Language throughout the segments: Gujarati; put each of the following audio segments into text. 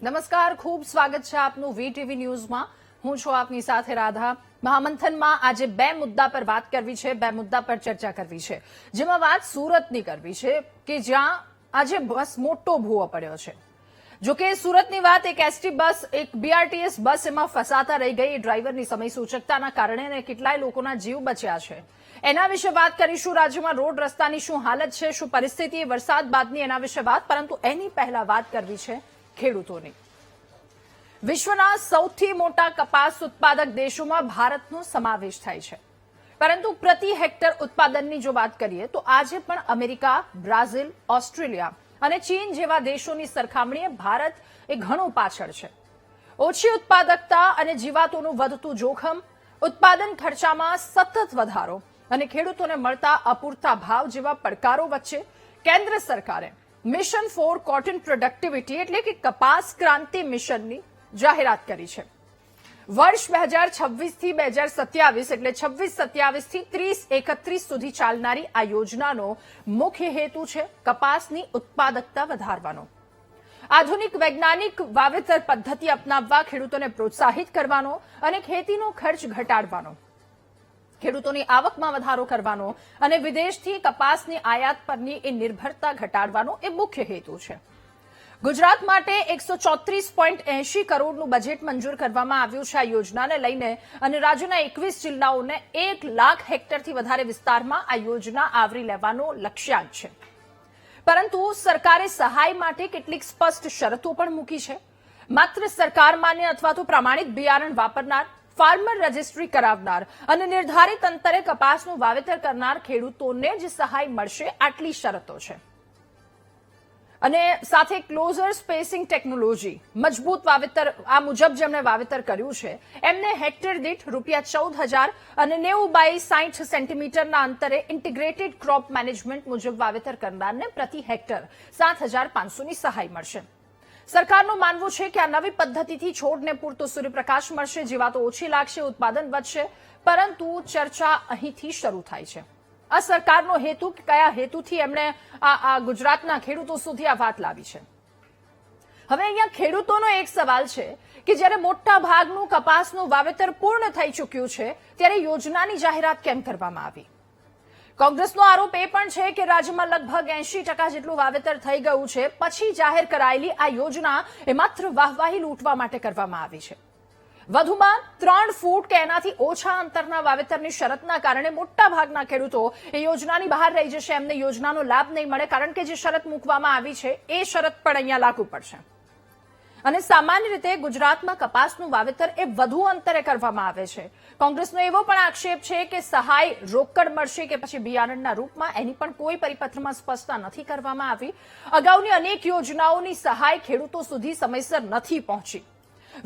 નમસ્કાર, ખૂબ સ્વાગત છે આપનું વીટીવી ન્યૂઝમાં. હું છું આપની સાથે રાધા. મહામંથનમાં આજે બે મુદ્દા પર વાત કરવી છે, બે મુદ્દા પર ચર્ચા કરવી છે, જેમાં વાત સુરતની કરવી છે કે જ્યાં આજે બસ મોટો ભૂવો પડ્યો છે. જોકે સુરતની વાત એક એસટી બસ, એક બીઆરટીએસ બસ એમાં ફસાતા રહી ગઈ. ડ્રાઈવરની સમય સૂચકતાના કારણે કેટલાય લોકોના જીવ બચ્યા છે. એના વિશે વાત કરીશું. રાજ્યમાં રોડ રસ્તાની શું હાલત છે, શું પરિસ્થિતિ વરસાદ બાદની, એના વિશે વાત. પરંતુ એની પહેલા વાત કરવી છે ખેડૂતોની. વિશ્વના સૌથી મોટા કપાસ ઉત્પાદક દેશોમાં ભારતનો સમાવેશ થાય છે, પરંતુ પ્રતિ હેક્ટર ઉત્પાદનની જો વાત કરીએ તો આજે પણ અમેરિકા, બ્રાઝિલ, ઓસ્ટ્રેલિયા અને ચીન જેવા દેશોની સરખામણીએ ભારત એ ઘણું પાછળ છે. ઓછી ઉત્પાદકતા અને જીવાતોનું વધતું જોખમ, ઉત્પાદન ખર્ચામાં સતત વધારો અને ખેડૂતોને મળતા અપૂરતા ભાવ જેવા પડકારો વચ્ચે કેન્દ્ર સરકારે મિશન ફોર કોટન પ્રોડક્ટિવિટી એટલે કે કપાસ ક્રાંતિ મિશનની જાહેરાત કરી છે. વર્ષ 2026 થી 2027 એટલે 26-27 થી 30-31 સુધી ચાલનારી આ યોજનાનો મુખ્ય હેતુ છે કપાસની ઉત્પાદકતા વધારવાનો, આધુનિક વૈજ્ઞાનિક વાવેતર પદ્ધતિ અપનાવવા, ખેડૂતોને પ્રોત્સાહિત કરવાનો અને ખેતીનો ખર્ચ ઘટાડવાનો, ખેડૂતોની આવકમાં વધારો કરવાનો અને વિદેશથી કપાસની આયાત પરની એ નિર્ભરતા ઘટાડવાનો એ મુખ્ય હેતુ છે. ગુજરાત માટે 134.80 કરોડનું બજેટ મંજૂર કરવામાં આવ્યું છે આ યોજનાને લઈને અને રાજ્યના 21 જિલ્લાઓને 1 લાખ હેક્ટરથી વધારે વિસ્તારમાં આ યોજના આવરી લેવાનો લક્ષ્યાંક છે. પરંતુ સરકારે સહાય માટે કેટલીક સ્પષ્ટ શરતો પણ મૂકી છે. માત્ર સરકાર માન્ય અથવા તો પ્રમાણિત બિયારણ વાપરનાર, ફાર્મર રજિસ્ટ્રી કરાવનાર અને નિર્ધારિત અંતરે કપાસનું વાવેતર કરનાર ખેડૂતોને જ સહાય મળશે, આટલી શરતો છે. અને સાથે ક્લોઝર સ્પેસિંગ ટેકનોલોજી, મજબૂત વાવેતર, આ મુજબ જેમણે વાવેતર કર્યું છે એમને હેક્ટર દીઠ ₹14,000 અને 90x60 સેન્ટીમીટરના અંતરે ઇન્ટિગ્રેટેડ ક્રોપ મેનેજમેન્ટ મુજબ વાવેતર કરનારને પ્રતિ હેક્ટર 7,500ની સહાય મળશે. સરકારનું માનવું છે કે આ નવી પદ્ધતિથી છોડને પૂરતો સૂર્યપ્રકાશ મળશે, જીવાતો ઓછી લાગશે, ઉત્પાદન વધશે. પરંતુ ચર્ચા અહીંથી શરૂ થાય છે. આ સરકારનો હેતુ, કયા હેતુથી એમણે આ ગુજરાતના ખેડૂતો સુધી આ વાત લાવી છે. હવે અહીંયા ખેડૂતોનો એક સવાલ છે કે જ્યારે મોટા ભાગનું કપાસનું વાવેતર પૂર્ણ થઈ ચૂક્યું છે ત્યારે યોજનાની જાહેરાત કેમ કરવામાં આવી? કોંગ્રેસનો આરોપ એ પણ છે કે રાજ્યમાં લગભગ 80% જેટલું વાવેતર થઈ ગયું છે, પછી જાહેર કરાયેલી આ યોજના એ માત્ર વાહવાહી લૂંટવા માટે કરવામાં આવી છે. વધુમાં 3 ફૂટ કે એનાથી ઓછા અંતરના વાવેતરની શરતના કારણે મોટા ભાગના ખેડૂતો એ યોજનાની બહાર રહી જશે, એમને યોજનાનો લાભ નહીં મળે, કારણ કે જે શરત મૂકવામાં આવી છે એ શરત પણ અહીંયા લાગુ પડશે. અને સામાન્ય રીતે ગુજરાતમાં કપાસનું વાવેતર એ વધુ અંતરે કરવામાં આવે છે. કોંગ્રેસનો એવો પણ આક્ષેપ છે કે સહાય રોકડ મળશે કે પછી બિયારણના રૂપમાં, એની પણ કોઈ પરિપત્રમાં સ્પષ્ટતા નથી કરવામાં આવી. અગાઉની અનેક યોજનાઓની સહાય ખેડૂતો સુધી સમયસર નથી પહોંચી.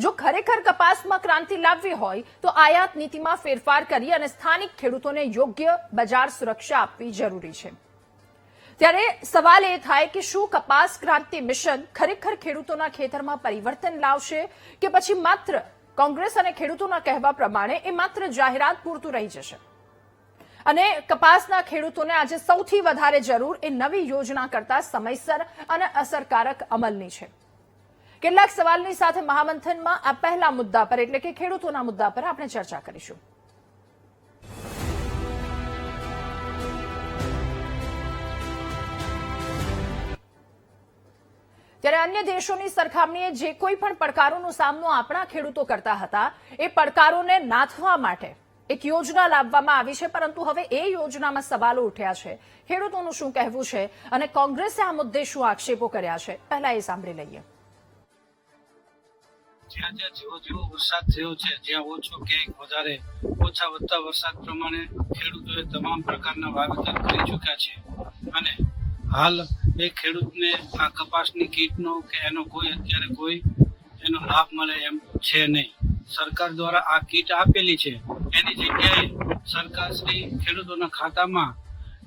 જો ખરેખર કપાસમાં ક્રાંતિ લાવવી હોય તો આયાત નીતિમાં ફેરફાર કરી અને સ્થાનિક ખેડૂતોને યોગ્ય બજાર સુરક્ષા આપવી જરૂરી છે. ત્યારે સવાલ એ થાય કે શું કપાસ ક્રાંતિ મિશન ખરેખર ખેડૂતોના ખેતરમાં પરિવર્તન લાવશે કે પછી માત્ર કોંગ્રેસ અને ખેડૂતોના કહેવા પ્રમાણે એ માત્ર જાહેરાત પૂરતું રહી જશે? અને કપાસના ખેડૂતોને આજે સૌથી વધારે જરૂર એ નવી યોજના કરતા સમયસર અને અસરકારક અમલની છે. કેટલાક સવાલની સાથે મહામંથનમાં આ પહેલા મુદ્દા પર એટલે કે ખેડૂતોના મુદ્દા પર આપણે ચર્ચા કરીશું. ત્યારે અન્ય દેશોની સરખામણીએ જે કોઈ પણ પડકારોનો સામનો આપણા ખેડૂતો કરતા હતા એ પડકારોને નાથવા માટે એક યોજના લાવવામાં આવી છે, પરંતુ હવે એ યોજનામાં સવાલો ઉઠ્યા છે. ખેડૂતોનું શું કહેવું છે અને કોંગ્રેસે આ મુદ્દે શું આક્ષેપો કર્યા છે, પહેલા એ સાંભળી લઈએ. જ્યાં જ્યાં જેવો વરસાદ થયો છે, જ્યાં ઓછો ક્યાંક વધારે, ઓછા વધતા વરસાદ પ્રમાણે ખેડૂતોએ તમામ પ્રકારના વાવેતર કરી ચૂક્યા છે અને હાલ એ ખેડૂતને આ કપાસની કીટનો કે એનો કોઈ અત્યારે કોઈ એનો લાભ મળે એમ છે નહીં. સરકાર દ્વારા આ કીટ આપેલી છે, એની જગ્યાએ સરકારશ્રી ખેડૂતોના ખાતામાં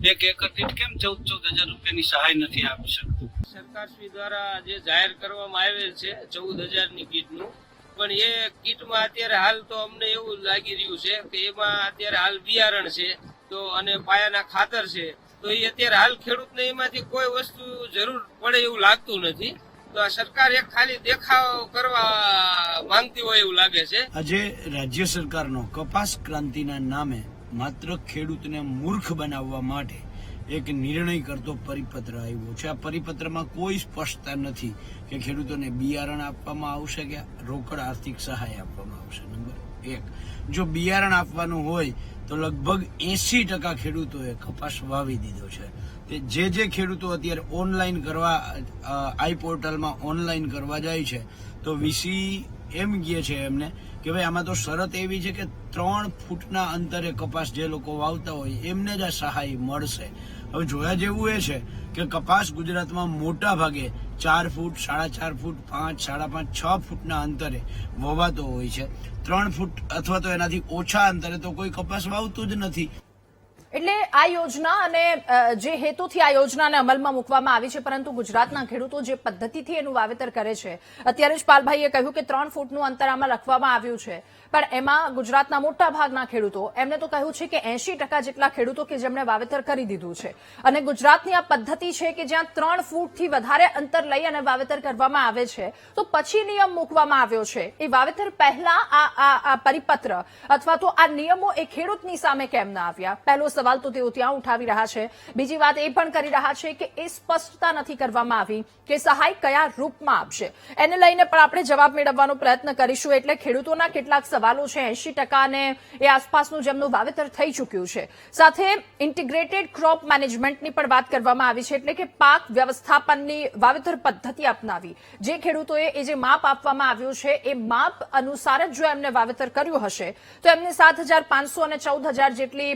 1 એકર દીઠ કેમ 14,000 રૂપિયાની સહાય નથી આપી શકતું? સરકારશ્રી દ્વારા જે જાહેર કરવામાં આવેલ છે 14,000ની કીટનું, પણ એ કીટમાં અત્યારે હાલ તો અમને એવું લાગી રહ્યું છે કે એમાં અત્યારે હાલ બિયારણ છે તો અને પાયાના ખાતર છે, તો એ અત્યારે હાલ ખેડૂતને એમાંથી કોઈ વસ્તુ જરૂર પડે એવું લાગતું નથી. તો આ સરકાર એક ખાલી દેખાવ કરવા માંગતી હોય એવું લાગે છે. આજે રાજ્ય સરકારનો કપાસ ક્રાંતિના નામે માત્ર ખેડૂતને મૂર્ખ બનાવવા માટે એક નિર્ણય કરતો પરિપત્ર આવ્યો છે. આ પરિપત્રમાં કોઈ સ્પષ્ટતા નથી કે ખેડૂતોને બિયારણ આપવામાં આવશે કે રોકડ આર્થિક સહાય આપવામાં આવશે. નંબર 1, જો બિયારણ આપવાનું હોય તો લગભગ 80% ખેડૂતોએ કપાસ વાવી દીધો છે. તે જે ખેડૂતો અત્યારે ઓનલાઈન કરવા આઈ પોર્ટલમાં ઓનલાઈન કરવા જાય છે તો વીસી એમ કહે છે એમને કે ભાઈ આમાં તો શરત એવી છે કે 3 ફૂટના અંતરે કપાસ જે લોકો વાવતા હોય એમને જ આ સહાય મળશે. હવે જોયા જેવું એ છે કે કપાસ ગુજરાતમાં મોટા ભાગે 4 ફૂટ, 4.5 ફૂટ, 5, 5.5, 6 ફૂટના અંતરે વવાતો હોય છે. 3 ફૂટ અથવા તો એનાથી ઓછા અંતરે તો કોઈ કપાસ વાવતું જ નથી. એટલે આ યોજના અને જે હેતુથી આ યોજનાને અમલમાં મૂકવામાં આવી છે, પરંતુ ગુજરાતના ખેડૂતો જે પદ્ધતિથી એનું વાવેતર કરે છે, અત્યારે જ પાલભાઈએ કહ્યું કે 3 ફૂટનું અંતર આમાં લખવામાં આવ્યું છે, પણ એમાં ગુજરાતના મોટા ભાગના ખેડૂતો, એમને તો કહ્યું છે કે 80% જેટલા ખેડૂતો કે જેમણે વાવેતર કરી દીધું છે. અને ગુજરાતની આ પદ્ધતિ છે કે જ્યાં 3 ફૂટથી વધારે અંતર લઈ અને વાવેતર કરવામાં આવે છે, તો પછી નિયમ મૂકવામાં આવ્યો છે. એ વાવેતર પહેલા આ પરિપત્ર અથવા તો આ નિયમો એ ખેડૂતની સામે કેમ ના આવ્યા? પહેલો સવાલ તો તેઓ ત્યાં ઉઠાવી રહ્યા છે. બીજી વાત એ પણ કરી રહ્યા છે કે એ સ્પષ્ટતા નથી કરવામાં આવી કે સહાય કયા રૂપમાં આપશે. એને લઈને પણ આપણે જવાબ મેળવવાનો પ્રયત્ન કરીશું. એટલે ખેડૂતોના કેટલાક સવાલો છે. 80% અને એ આસપાસનું જેમનું વાવેતર થઈ ચૂક્યું છે. સાથે ઇન્ટિગ્રેટેડ ક્રોપ મેનેજમેન્ટની પણ વાત કરવામાં આવી છે, એટલે કે પાક વ્યવસ્થાપનની વાવેતર પદ્ધતિ અપનાવી. જે ખેડૂતોએ એ જે માપ આપવામાં આવ્યું છે એ માપ અનુસાર જ જો એમને વાવેતર કર્યું હશે તો એમને 7,500 અને 14,000 જેટલી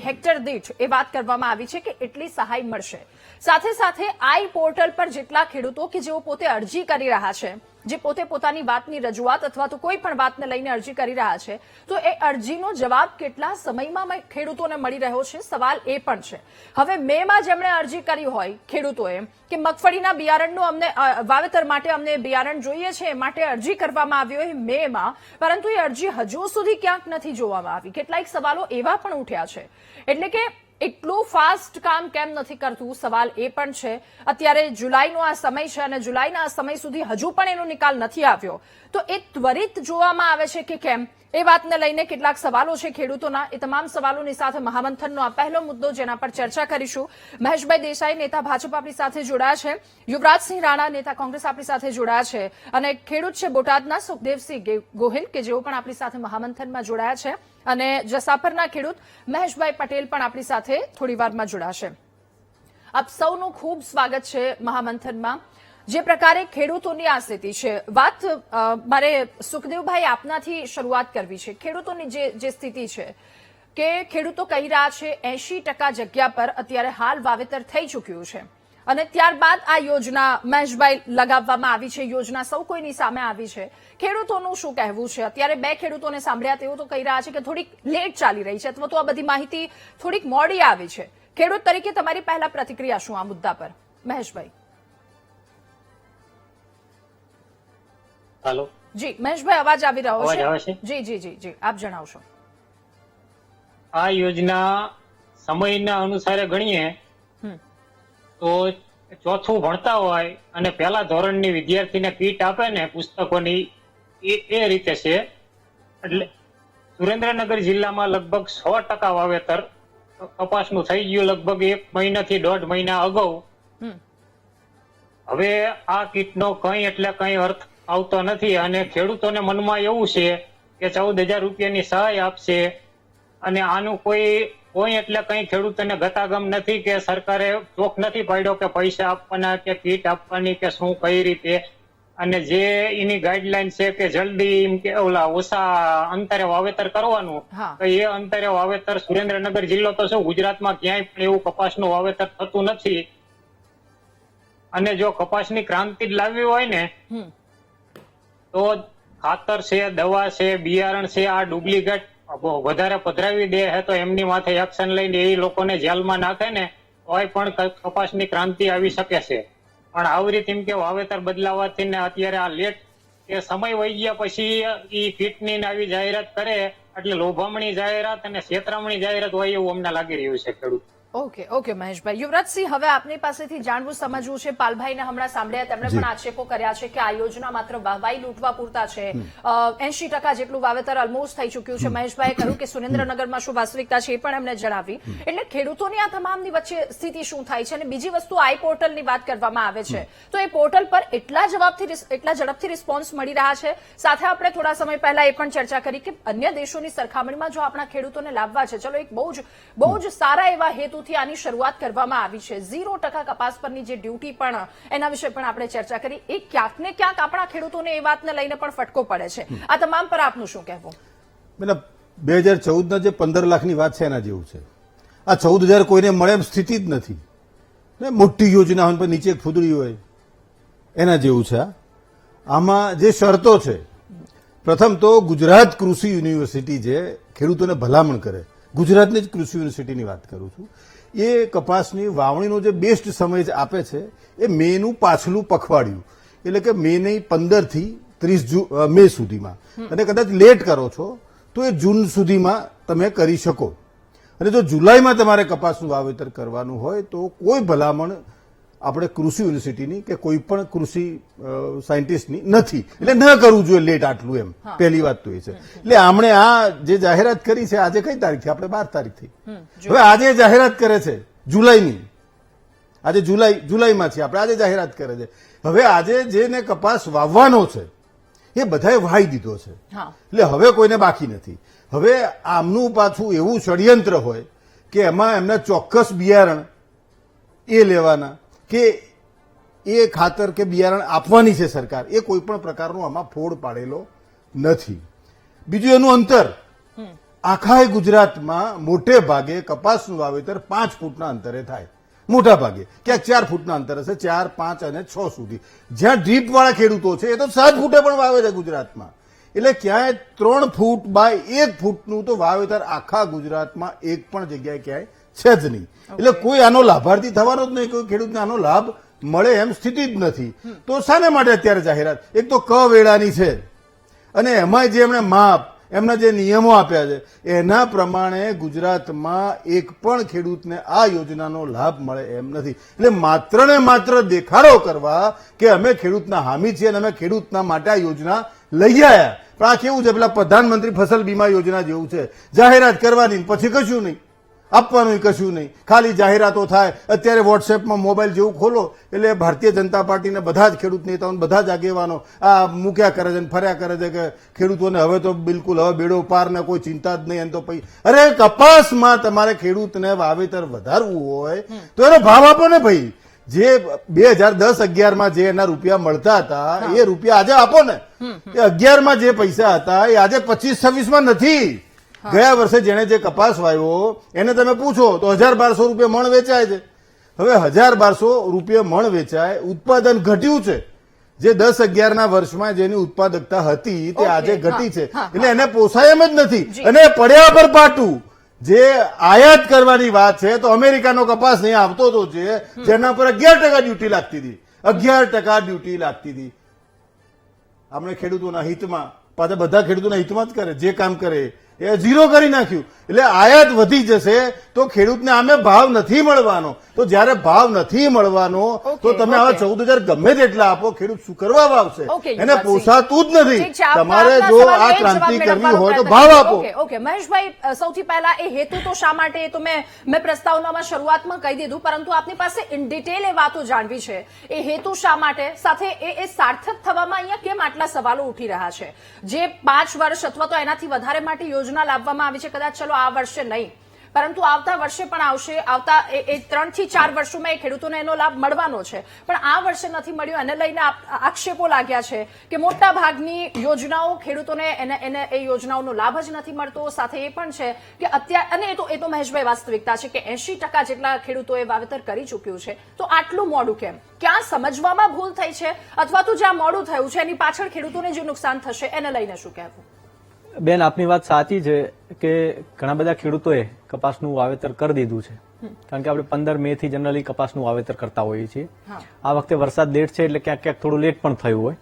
હેક્ટર દીઠ એ વાત કરવામાં આવી છે કે એટલી સહાય મળશે. સાથે સાથે આઈ પોર્ટલ પર જેટલા ખેડૂતો કે જેઓ પોતે અરજી કરી રહ્યા છે, જે પોતે પોતાની વાતની રજૂઆત અથવા તો કોઈ પણ વાતને લઈને અરજી કરી રહ્યા છે, તો એ અરજીનો જવાબ કેટલા સમયમાં ખેડૂતોને મળી રહ્યો છે, સવાલ એ પણ છે. હવે મેમાં જેમણે અરજી કરી હોય ખેડૂતોએ કે મગફળીના બિયારણનું અમને વાવેતર માટે અમને બિયારણ જોઈએ છે, માટે અરજી કરવામાં આવી હોય મેમાં, પરંતુ એ અરજી હજુ સુધી ક્યાંક નથી જોવામાં આવી. કેટલાક સવાલો એવા પણ ઉઠ્યા છે. એટલે કે એટલું ફાસ્ટ કામ કેમ નથી કરતું, સવાલ એ પણ છે. અત્યારે જુલાઈનો આ સમય છે અને જુલાઈના આ સમય સુધી હજુ પણ એનો નિકાલ નથી આવ્યો, તો એ ત્વરિત જોવામાં આવે છે કે કેમ, એ વાતને લઈને કેટલાક સવાલો છે ખેડૂતોના. એ તમામ સવાલોની સાથે મહામંથનનો આ પહેલો મુદ્દો જેના પર ચર્ચા કરીશું. મહેશભાઈ દેસાઈ, નેતા ભાજપ આપણી સાથે જોડાયા છે. યુવરાજસિંહ રાણા, નેતા કોંગ્રેસ આપણી સાથે જોડાયા છે. અને ખેડૂત છે બોટાદના સુખદેવસિંહ ગોહિલ કે જેઓ પણ આપણી સાથે મહામંથનમાં જોડાયા છે. અને જસાપરના ખેડૂત મહેશભાઈ પટેલ પણ આપણી સાથે થોડી વારમાં જોડાશે. આપ સૌનું ખૂબ સ્વાગત છે મહામંથનમાં. જે પ્રકારે ખેડૂતોની આ સ્થિતિ છે, વાત મારે સુખદેવભાઈ આપનાથી શરૂઆત કરવી છે. ખેડૂતોની જે સ્થિતિ છે કે ખેડૂતો કહી રહ્યા છે 80% જગ્યા પર અત્યારે હાલ વાવેતર થઈ ચૂક્યું છે અને ત્યારબાદ આ યોજના મહેશભાઈ લગાવવામાં આવી છે. યોજના સૌ કોઈની સામે આવી છે. ખેડૂતોનું શું કહેવું છે? અત્યારે 2 ખેડૂતોને સાંભળ્યા, તેઓ તો કહી રહ્યા છે કે થોડીક લેટ ચાલી રહી છે અથવા તો આ બધી માહિતી થોડીક મોડી આવી છે. ખેડૂત તરીકે તમારી પહેલા પ્રતિક્રિયા શું આ મુદ્દા પર, મહેશભાઈ? હેલો જી મહેશભાઈ, અવાજ આવી રહ્યો અવાજ આવે છે? છે? જી જી જી આપ જણાવશો. આ યોજના સમયના અનુસારે ગણીએ તો ચોથું ભણતા હોય અને પહેલા ધોરણની વિદ્યાર્થીને કીટ આપે ને પુસ્તકોની, એ રીતે છે. એટલે સુરેન્દ્રનગર જિલ્લામાં લગભગ 100% વાવેતર કપાસનું થઈ ગયું લગભગ 1 મહિનાથી 1.5 મહિના અગાઉ. હવે આ કીટનો કંઈ એટલે કંઈ અર્થ આવતો નથી અને ખેડૂતોને મનમાં એવું છે કે 14,000 રૂપિયાની સહાય આપશે અને આનું કોઈ એટલે કંઈ ખેડૂતોને ગતાગમ નથી કે સરકારે ચોક નથી પાડ્યો કે પૈસા આપવાના કે કીટ આપવાની કે શું કઈ રીતે. અને જે એની ગાઈડલાઈન છે કે જલ્દી એમ કે ઓછા અંતરે વાવેતર કરવાનું, તો એ અંતરે વાવેતર સુરેન્દ્રનગર જિલ્લો તો શું ગુજરાતમાં ક્યાંય પણ એવું કપાસનું વાવેતર થતું નથી. અને જો કપાસની ક્રાંતિ જ લાવવી હોય ને તો ખાતર છે, દવા છે, બિયારણ છે, આ ડુપ્લિકેટ વધારે પધરાવી દે છે તો એમની માથે એક્શન લઈને એ લોકોને જેલમાં નાખે ને તોય પણ કપાસની ક્રાંતિ આવી શકે છે. પણ આવી રીતે એમ કે વાવેતર બદલાવાથી ને અત્યારે આ લેટ એ સમય વહી ગયા પછી એ કીટની આવી જાહેરાત કરે એટલે લોભામણી જાહેરાત અને છેતરામણી જાહેરાત હોય એવું અમને લાગી રહ્યું છે ખેડૂત. ઓકે મહેશભાઈ. યુવરાજસિંહ, હવે આપની પાસેથી જાણવું સમજવું છે. પાલભાઈને હમણાં સાંભળ્યા, તેમણે પણ આક્ષેપો કર્યા છે કે આ યોજના માત્ર વાહવાઈ લૂંટવા પૂરતા છે. 80% જેટલું વાવેતર ઓલમોસ્ટ થઈ ચૂક્યું છે. મહેશભાઈએ કહ્યું કે સુરેન્દ્રનગરમાં શું વાસ્તવિકતા છે એ પણ એમણે જણાવી. એટલે ખેડૂતોની આ તમામની વચ્ચે સ્થિતિ શું થાય છે? અને બીજી વસ્તુ, આઈ પોર્ટલની વાત કરવામાં આવે છે, તો એ પોર્ટલ પર એટલા ઝડપથી રિસ્પોન્સ મળી રહ્યા છે. સાથે આપણે થોડા સમય પહેલા એ પણ ચર્ચા કરી કે અન્ય દેશોની સરખામણીમાં જો આપણા ખેડૂતોને લાવવા છે, ચલો એક બહુ જ સારા એવા હેતુથી આની શરૂઆત કરવામાં આવી છે. 0% કપાસ પરની જે ડ્યુટી પણ, એના વિશે પણ આપણે ચર્ચા કરી. એ ક્યાંક ને ક્યાંક આપણા ખેડૂતોને એ વાતને લઈને પણ ફટકો પડે છે. આ તમામ પર આપનું શું કહેવું? મતલબ 2014ના જે 15 લાખની વાત છે એના જેવું છે. આ 14,000 કોઈને મળે એમ સ્થિતિ જ નથી. મોટી યોજના હોય નીચે એક ફૂદડી હોય એના જેવું છે. આમાં જે શરતો છે, પ્રથમ તો ગુજરાત કૃષિ યુનિવર્સિટી જે ખેડૂતોને ભલામણ કરે, ગુજરાતની જ કૃષિ યુનિવર્સિટીની વાત કરું છું, એ કપાસની વાવણીનો જે બેસ્ટ સમય આપે છે એ મેનું પાછલું પખવાડિયું, એટલે કે મેની 15 થી 30 મે સુધીમાં. અને કદાચ લેટ કરો છો તો એ જૂન સુધીમાં તમે કરી શકો. અને જો જુલાઈમાં તમારે કપાસનું વાવેતર કરવાનું હોય તો કોઈ ભલામણ આપણે કૃષિ યુનિવર્સિટીની કે કોઈ પણ કૃષિ સાયન્ટિસ્ટની નથી. એટલે ન કરવું જોઈએ લેટ આટલું એમ. પહેલી વાત તો એ છે. એટલે આમણે આ જે જાહેરાત કરી છે, આજે કઈ તારીખ થી? આપણે 12 તારીખથી. હવે આજે જાહેરાત કરે છે જુલાઈની. આજે જુલાઈમાં છે આપણે, આજે જાહેરાત કરે છે. હવે આજે જેને કપાસ વાવવાનો છે એ બધાએ વાવી દીધો છે. એટલે હવે કોઈને બાકી નથી. હવે આમનું પાછું એવું ષડયંત્ર હોય કે એમાં એમના ચોક્કસ બિયારણ એ લેવાના કે એ ખાતર કે બિયારણ આપવાની છે સરકાર, એ કોઈ પણ પ્રકારનો આમાં ફોડ પાડેલો નથી. બીજું એનું અંતર, આખા ગુજરાતમાં મોટે ભાગે કપાસનું વાવેતર 5 ફૂટના અંતરે થાય. મોટા ભાગે ક્યાંક 4 ફૂટના અંતર હશે, 4, 5 અને 6 સુધી. જ્યાં ડ્રીપ વાળા ખેડૂતો છે એ તો 7 ફૂટે પણ વાવે છે ગુજરાતમાં. એટલે ક્યાંય 3 ફૂટ બાય 1 ફૂટનું તો વાવેતર આખા ગુજરાતમાં એક પણ જગ્યાએ ક્યાંય છે જ નહીં. એટલે કોઈ આનો લાભાર્થી થવાનો જ નહીં, કોઈ ખેડૂતને આનો લાભ મળે એમ સ્થિતિ જ નથી. તો શાને માટે અત્યારે જાહેરાત? એક તો વેળાની છે, અને એમાં જે એમણે માપ, એમના જે નિયમો આપ્યા છે એના પ્રમાણે ગુજરાતમાં એક પણ ખેડૂતને આ યોજનાનો લાભ મળે એમ નથી. એટલે માત્ર ને માત્ર દેખાડો કરવા કે અમે ખેડૂતના હામી છીએ અને અમે ખેડૂતના માટે આ યોજના લઈ આવ્યા. પણ આ કેવું છે, પેલા પ્રધાનમંત્રી ફસલ બીમા યોજના જેવું છે. જાહેરાત કરવાની પછી કશું નહીં, આપવાનું કશું નહીં, ખાલી જાહેરાતો થાય. અત્યારે વોટ્સએપમાં મોબાઈલ જેવું ખોલો એટલે ભારતીય જનતા પાર્ટીને બધા જ ખેડૂત નેતાઓ, બધા જ આગેવાનો આ મૂક્યા કરે છે, ફર્યા કરે છે કે ખેડૂતોને હવે તો બિલકુલ હવે બેડો પાર ને કોઈ ચિંતા જ નહીં. એમ તો અરે કપાસમાં તમારે ખેડૂતને વાવેતર વધારવું હોય તો એનો ભાવ આપો ને ભાઈ. જે 2010-11માં જે એના રૂપિયા મળતા હતા એ રૂપિયા આજે આપો ને. એ 11માં જે પૈસા હતા એ આજે 25-26માં નથી. ગયા વર્ષે જેને જે કપાસ વાવ્યો એને તમે પૂછો તો 1,200 રૂપિયા મણ વેચાય છે. હવે 1,200 રૂપિયા મણ વેચાય, ઉત્પાદન ઘટ્યું છે. જે 10-11ના વર્ષમાં જેની ઉત્પાદકતા હતી તે આજે ઘટી છે. એટલે એને પોસાય એમ જ નથી. અને પડ્યા પર પાટું જે આયાત કરવાની વાત છે, તો અમેરિકાનો કપાસ નહીં આવતો તો છે જેના પર 11% ડ્યુટી લાગતી હતી. 11% ડ્યુટી લાગતી હતી. આપણે ખેડૂતોના હિતમાં, પાછા બધા ખેડૂતોના હિતમાં જ કરે, જે કામ કરે એ 0 કરી નાખ્યું. એટલે આયાત વધી જશે તો ખેડૂતને આમે ભાવ નથી મળવાનો. તો જયારે ભાવ નથી મળવાનો તો તમે આવા 14,000 ગમે તેટલા આપો, ખેડૂત શું કરવા વાવશે? એને પોસાતું જ નથી. તમારે જો આ ક્રાંતિ કરવી હોય તો ભાવ આપો. ઓકે મહેશભાઈ, સૌથી પહેલા એ હેતુ તો શા માટે, એ તો મેં પ્રસ્તાવનામાં શરૂઆતમાં કહી દીધું, પરંતુ આપની પાસે ઇન ડિટેલ એ વાતો જાણવી છે. એ હેતુ શા માટે, સાથે એ સાર્થક થવામાં અહીંયા કેમ આટલા સવાલો ઉઠી રહ્યા છે? જે 5 વર્ષ અથવા તો એનાથી વધારે માટે યોજના લાવવામાં આવી છે, કદાચ ચલો આ વર્ષે નહીં પરંતુ આવતા વર્ષે પણ આવશે, આવતા એ 3 થી 4 વર્ષોમાં એ ખેડૂતોને એનો લાભ મળવાનો છે, પણ આ વર્ષે નથી મળ્યો. એને લઈને આક્ષેપો લાગ્યા છે કે મોટા ભાગની યોજનાઓ ખેડૂતોને એને એ યોજનાઓનો લાભ જ નથી મળતો. સાથે એ પણ છે કે અત્યારે, અને એ તો મહેશભાઈ વાસ્તવિકતા છે કે 80% જેટલા ખેડૂતોએ વાવેતર કરી ચૂક્યું છે. તો આટલું મોડું કેમ? ક્યાં સમજવામાં ભૂલ થઈ છે, અથવા તો જ્યાં મોડું થયું છે એની પાછળ ખેડૂતોને જે નુકસાન થશે એને લઈને શું કહેવું? બેન, આપની વાત સાચી છે કે ઘણા બધા ખેડૂતોએ કપાસનું વાવેતર કરી દીધું છે. કારણ કે આપણે 15 મે થી જનરલી કપાસનું વાવેતર કરતા હોઈએ છીએ. આ વખતે વરસાદ લેટ છે એટલે ક્યાંક ક્યાંક થોડું લેટ પણ થયું હોય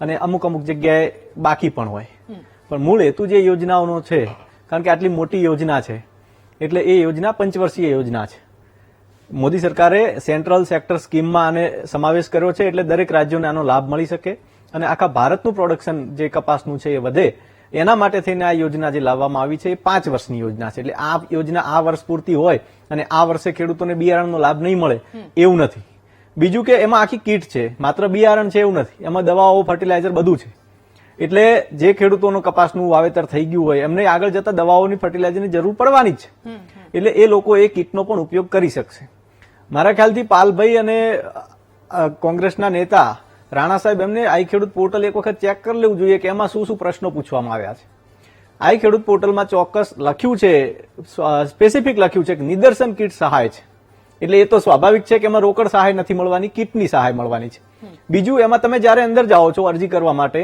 અને અમુક જગ્યાએ બાકી પણ હોય. પણ મૂળ હેતુ જે યોજનાઓનો છે, કારણ કે આટલી મોટી યોજના છે એટલે એ યોજના પંચવર્ષીય યોજના છે. મોદી સરકારે સેન્ટ્રલ સેક્ટર સ્કીમમાં આને સમાવેશ કર્યો છે, એટલે દરેક રાજ્યોને આનો લાભ મળી શકે અને આખા ભારતનું પ્રોડક્શન જે કપાસનું છે એ વધે, એના માટે થઈને આ યોજના જે લાવવામાં આવી છે એ 5 વર્ષની યોજના છે. એટલે આ યોજના આ વર્ષ પૂરતી હોય અને આ વર્ષે ખેડૂતોને બિયારણનો લાભ નહીં મળે એવું નથી. બીજું કે એમાં આખી કીટ છે, માત્ર બિયારણ છે એવું નથી, એમાં દવાઓ, ફર્ટિલાઇઝર બધું છે. એટલે જે ખેડૂતોનું કપાસનું વાવેતર થઈ ગયું હોય એમને આગળ જતા દવાઓની, ફર્ટિલાઇઝરની જરૂર પડવાની જ છે. એટલે એ લોકો એ કીટનો પણ ઉપયોગ કરી શકશે. મારા ખ્યાલથી પાલભાઈ અને કોંગ્રેસના નેતા રાણા સાહેબ એમને આઈ ખેડૂત પોર્ટલ એક વખત ચેક કરી લેવું જોઈએ કે એમાં શું શું પ્રશ્નો પૂછવામાં આવ્યા છે. આઈ ખેડૂત પોર્ટલમાં ચોક્કસ લખ્યું છે, સ્પેસિફિક લખ્યું છે કે નિદર્શન કીટ સહાય છે. એટલે એ તો સ્વાભાવિક છે કે એમાં રોકડ સહાય નથી મળવાની, કીટની સહાય મળવાની છે. બીજું, એમાં તમે જયારે અંદર જાઓ છો અરજી કરવા માટે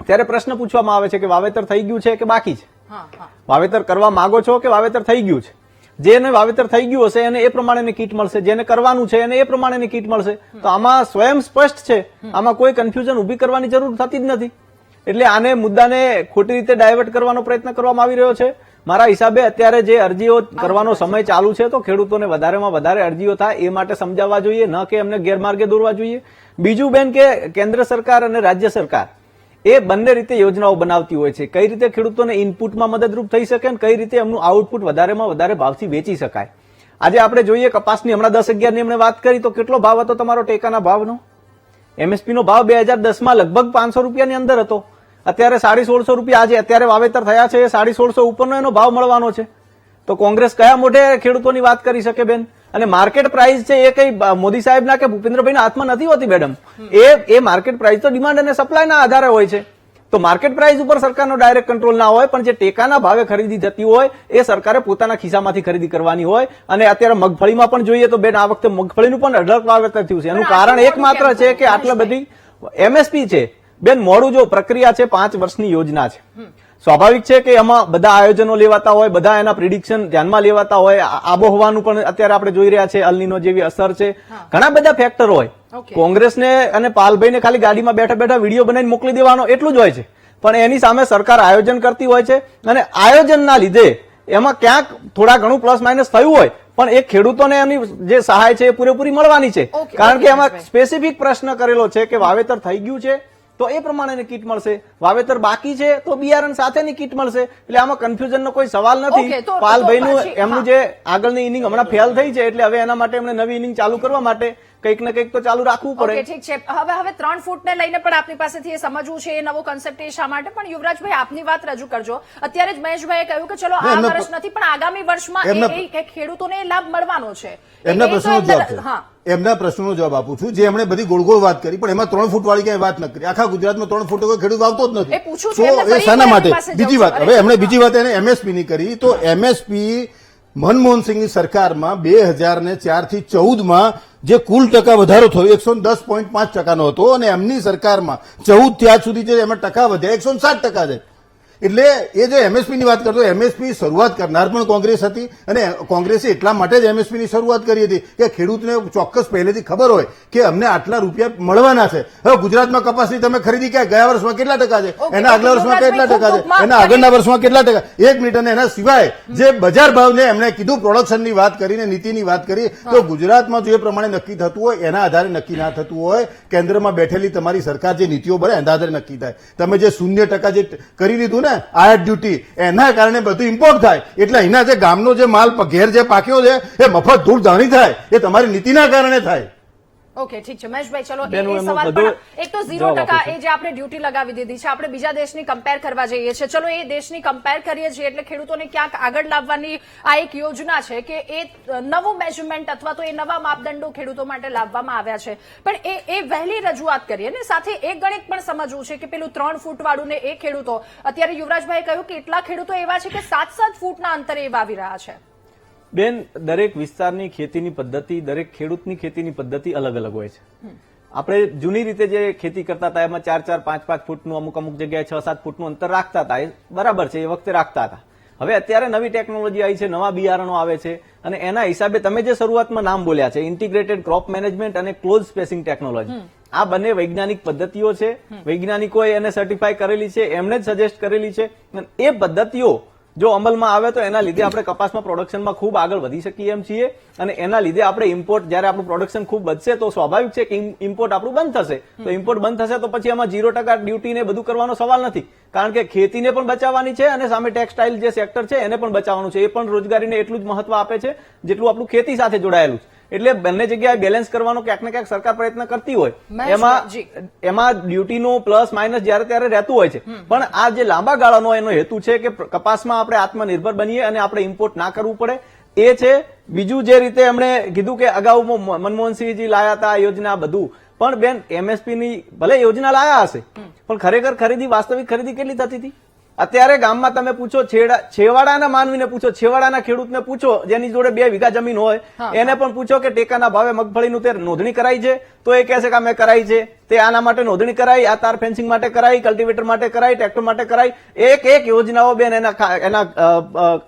ત્યારે પ્રશ્ન પૂછવામાં આવે છે કે વાવેતર થઈ ગયું છે કે બાકી છે, વાવેતર કરવા માંગો છો કે વાવેતર થઈ ગયું છે. જેને વાવેતર થઈ ગયું હશે એને એ પ્રમાણેની કીટ મળશે, જેને કરવાનું છે એને એ પ્રમાણેની કીટ મળશે. તો આમાં સ્વયં સ્પષ્ટ છે, આમાં કોઈ કન્ફ્યુઝન ઉભી કરવાની જરૂર થતી જ નથી. એટલે આને મુદ્દાને ખોટી રીતે ડાયવર્ટ કરવાનો પ્રયત્ન કરવામાં આવી રહ્યો છે. મારા હિસાબે અત્યારે જે અરજીઓ કરવાનો સમય ચાલુ છે તો ખેડૂતોને વધારેમાં વધારે અરજીઓ થાય એ માટે સમજાવવા જોઈએ, ન કે એમને ગેરમાર્ગે દોરવા જોઈએ. બીજું બેન કે કેન્દ્ર સરકાર અને રાજ્ય સરકાર એ બંને રીતે યોજનાઓ બનાવતી હોય છે, કઈ રીતે ખેડૂતોને ઇનપુટમાં મદદરૂપ થઈ શકે અને કઈ રીતે એમનું આઉટપુટ વધારેમાં વધારે ભાવથી વેચી શકાય. આજે આપણે જોઈએ કપાસની હમણાં 10-11 ની એમણે વાત કરી તો કેટલો ભાવ હતો તમારો ટેકાના ભાવનો? એમએસપી નો ભાવ 2010માં લગભગ 500 રૂપિયાની અંદર હતો. અત્યારે 1650 રૂપિયા આજે અત્યારે વાવેતર થયા છે, 1650 ઉપરનો એનો ભાવ મળવાનો છે. તો કોંગ્રેસ કયા મોઢે ખેડૂતોની વાત કરી શકે બેન? અને માર્કેટ પ્રાઇસ છે એ કઈ મોદી સાહેબના કે ભૂપેન્દ્રભાઈના હાથમાં નથી હોતી મેડમ. એ માર્કેટ પ્રાઇસ તો ડિમાન્ડ અને સપ્લાયના આધારે હોય છે. તો માર્કેટ પ્રાઇસ ઉપર સરકારનો ડાયરેક્ટ કંટ્રોલ ના હોય, પણ જે ટેકાના ભાવે ખરીદી થતી હોય એ સરકારે પોતાના ખિસ્સામાંથી ખરીદી કરવાની હોય. અને અત્યારે મગફળીમાં પણ જોઈએ તો બેન આ વખતે મગફળીનું પણ અઢળક વાવેતર થયું છે. એનું કારણ એકમાત્ર છે કે આટલા બધી એમએસપી છે બેન. મોડું જો પ્રક્રિયા છે, 5 વર્ષની યોજના છે. સ્વાભાવિક છે કે એમાં બધા આયોજનો લેવાતા હોય, બધા એના પ્રિડિક્શન ધ્યાનમાં લેવાતા હોય, આબોહવાનું પણ અત્યારે આપણે જોઈ રહ્યા છે, અલનીનો જેવી અસર છે, ઘણા બધા ફેક્ટર હોય. કોંગ્રેસને અને પાલભાઈને ખાલી ગાડીમાં બેઠા બેઠા વિડીયો બનાવીને મોકલી દેવાનો એટલું જ હોય છે, પણ એની સામે સરકાર આયોજન કરતી હોય છે. અને આયોજનના લીધે એમાં ક્યાંક થોડા ઘણું પ્લસ માઇનસ થયું હોય પણ એ ખેડૂતોને એમની જે સહાય છે એ પૂરેપૂરી મળવાની છે. કારણ કે એમાં સ્પેસિફિક પ્રશ્ન કરેલો છે કે વાવેતર થઈ ગયું છે તો એ પ્રમાણેની કીટ મળશે, વાવેતર બાકી છે તો બિયારણ સાથેની કીટ મળશે. એટલે આમાં કન્ફ્યુઝનનો કોઈ સવાલ નથી. પાલભાઈનું એમનું જે આગળની ઇનિંગ હમણાં ફેલ થઈ છે એટલે હવે એના માટે એમને નવી ઇનિંગ ચાલુ કરવા માટે કંઈક ને કંઈક તો ચાલુ રાખવું પડે. ઠીક છે. હવે 3 ફૂટને લઈને પણ આપની પાસેથી એ સમજવું છે એ નવો કન્સેપ્ટ એ શા માટે. પણ યુવરાજભાઈ આપની વાત રજૂ કરજો. અત્યારે જ મહેશભાઈએ કહ્યું કે ચલો આ વર્ષ નથી પણ આગામી વર્ષમાં એ ખેડૂતોને લાભ મળવાનો છે. એમના પ્રશ્નનો જવાબ છે. એમના પ્રશ્નનો જવાબ આપું છું. જે એમણે બધી ગોળ ગોળ વાત કરી પણ એમાં 3 ફૂટ વાળી ક્યાંય વાત ન કરી. આખા ગુજરાતમાં 3 ફૂટ કોઈ ખેડૂત આવતો જ નથી. તો એ શાના માટે? બીજી વાત, હવે એમણે બીજી વાત એને એમએસપી ની કરી. તો એમએસપી મનમોહનસિંહની સરકારમાં 2004 થી 14માં જે કુલ ટકા વધારો થયો 110.5% હતો અને એમની સરકારમાં 14 થી આજ સુધી જે એમાં ટકા વધ્યા 107% છે. એટલે એ જે એમએસપી ની વાત કરતો, એમએસપી શરૂઆત કરનાર પણ કોંગ્રેસ હતી અને કોંગ્રેસે એટલા માટે જ એમએસપી ની શરૂઆત કરી હતી કે ખેડૂતને ચોક્કસ પહેલેથી ખબર હોય કે અમને આટલા રૂપિયા મળવાના છે. હવે ગુજરાતમાં કપાસની તમે ખરીદી ક્યાં ગયા વર્ષમાં કેટલા ટકા છે, એના આગલા વર્ષમાં કેટલા ટકા છે, એના આગળના વર્ષમાં કેટલા ટકા, 1 મિનિટ. અને એના સિવાય જે બજાર ભાવને એમણે કીધું, પ્રોડક્શનની વાત કરીને નીતિની વાત કરી, તો ગુજરાતમાં જે પ્રમાણે નક્કી થતું હોય એના આધારે નક્કી ના થતું હોય. કેન્દ્રમાં બેઠેલી તમારી સરકાર જે નીતિઓ બને એના આધારે નક્કી થાય. તમે જે 0% જે કરી લીધું ને આયાત ડ્યુટી, એના કારણે બધું ઇમ્પોર્ટ થાય. એટલે અહીંના જે ગામનો જે માલ ઘેર જે પાક્યો છે એ મફત ધૂળ ધાણી થાય, એ તમારી નીતિના કારણે થાય. ઓકે, ઠીક છે મહેશભાઈ. ચલો એ સવાલ પણ એક તો 0% એ જે આપણે ડ્યુટી લગાવી દીધી છે, આપણે બીજા દેશની કમ્પેર કરવા જઈએ છીએ. ચલો એ દેશની કમ્પેર કરીએ છીએ એટલે ખેડૂતોને ક્યાંક આગળ લાવવાની આ એક યોજના છે કે એ નવું મેજરમેન્ટ અથવા તો એ નવા માપદંડો ખેડૂતો માટે લાવવામાં આવ્યા છે. પણ એ વહેલી રજૂઆત કરીએ ને સાથે એક ગણિત પણ સમજવું છે કે પેલું 3 ફૂટ વાળું ને એ ખેડૂતો, અત્યારે યુવરાજભાઈએ કહ્યું કે એટલા ખેડૂતો એવા છે કે 7-7 ફૂટના અંતરે એ વાવી રહ્યા છે. બેન, દરેક વિસ્તારની ખેતીની પદ્ધતિ, દરેક ખેડૂતની ખેતીની પદ્ધતિ અલગ અલગ હોય છે. આપણે જૂની રીતે જે ખેતી કરતા હતા એમાં 4-4, 5-5 ફૂટનું, અમુક જગ્યાએ 6-7 ફૂટનું અંતર રાખતા હતા. એ બરાબર છે, એ વખતે રાખતા હતા. હવે અત્યારે નવી ટેકનોલોજી આવી છે, નવા બિયારણો આવે છે અને એના હિસાબે તમે જે શરૂઆતમાં નામ બોલ્યા છે ઇન્ટિગ્રેટેડ ક્રોપ મેનેજમેન્ટ અને ક્લોઝ સ્પેસિંગ ટેકનોલોજી, આ બંને વૈજ્ઞાનિક પદ્ધતિઓ છે. વૈજ્ઞાનિકોએ એને સર્ટિફાય કરેલી છે, એમને જ સજેસ્ટ કરેલી છે. એ પદ્ધતિઓ જો અમલમાં આવે તો એના લીધે આપણે કપાસમાં પ્રોડક્શનમાં ખૂબ આગળ વધી શકીએ એમ છીએ અને એના લીધે આપણે ઇમ્પોર્ટ જ્યારે આપણું પ્રોડક્શન ખૂબ વધશે તો સ્વાભાવિક છે કે ઇમ્પોર્ટ આપણું બંધ થશે. તો ઇમ્પોર્ટ બંધ થશે તો પછી એમાં 0% ડ્યુટી ને બધું કરવાનો સવાલ નથી, કારણ કે ખેતીને પણ બચાવવાની છે અને સામે ટેક્સટાઇલ જે સેક્ટર છે એને પણ બચાવવાનું છે. એ પણ રોજગારીને એટલું જ મહત્વ આપે છે જેટલું આપણું ખેતી સાથે જોડાયેલું છે. એટલે બંને જગ્યાએ બેલેન્સ કરવાનો ક્યાંક ને ક્યાંક સરકાર પ્રયત્ન કરતી હોય, એમાં ડ્યુટીનું પ્લસ માઇનસ જ્યારે ત્યારે રહેતું હોય છે. પણ આ જે લાંબા ગાળાનો એનો હેતુ છે કે કપાસમાં આપણે આત્મનિર્ભર બનીએ અને આપણે ઇમ્પોર્ટ ના કરવું પડે એ છે. બીજું જે રીતે એમણે કીધું કે અગાઉ મનમોહનસિંહજી લાયા હતા યોજના બધું, પણ બેન એમએસપી ની ભલે યોજના લાયા હશે પણ ખરેખર ખરીદી વાસ્તવિક ખરીદી કેટલી થતી હતી? અત્યારે ગામમાં તમે પૂછો, છેવાડાના માનવીને પૂછો, છેવાડાના ખેડૂતને પૂછો જેની જોડે 2 વીઘા જમીન હોય એને પણ પૂછો કે ટેકાના ભાવે મગફળીનું તે નોંધણી કરાઈ છે તો એ કહેશે કે અમે કરાઈ છે. તે આના માટે નોંધણી કરાઈ, આ તાર ફેન્સિંગ માટે કરાઈ, કલ્ટિવેટર માટે કરાઈ, ટ્રેક્ટર માટે કરાઈ. એક યોજનાઓ બેન એના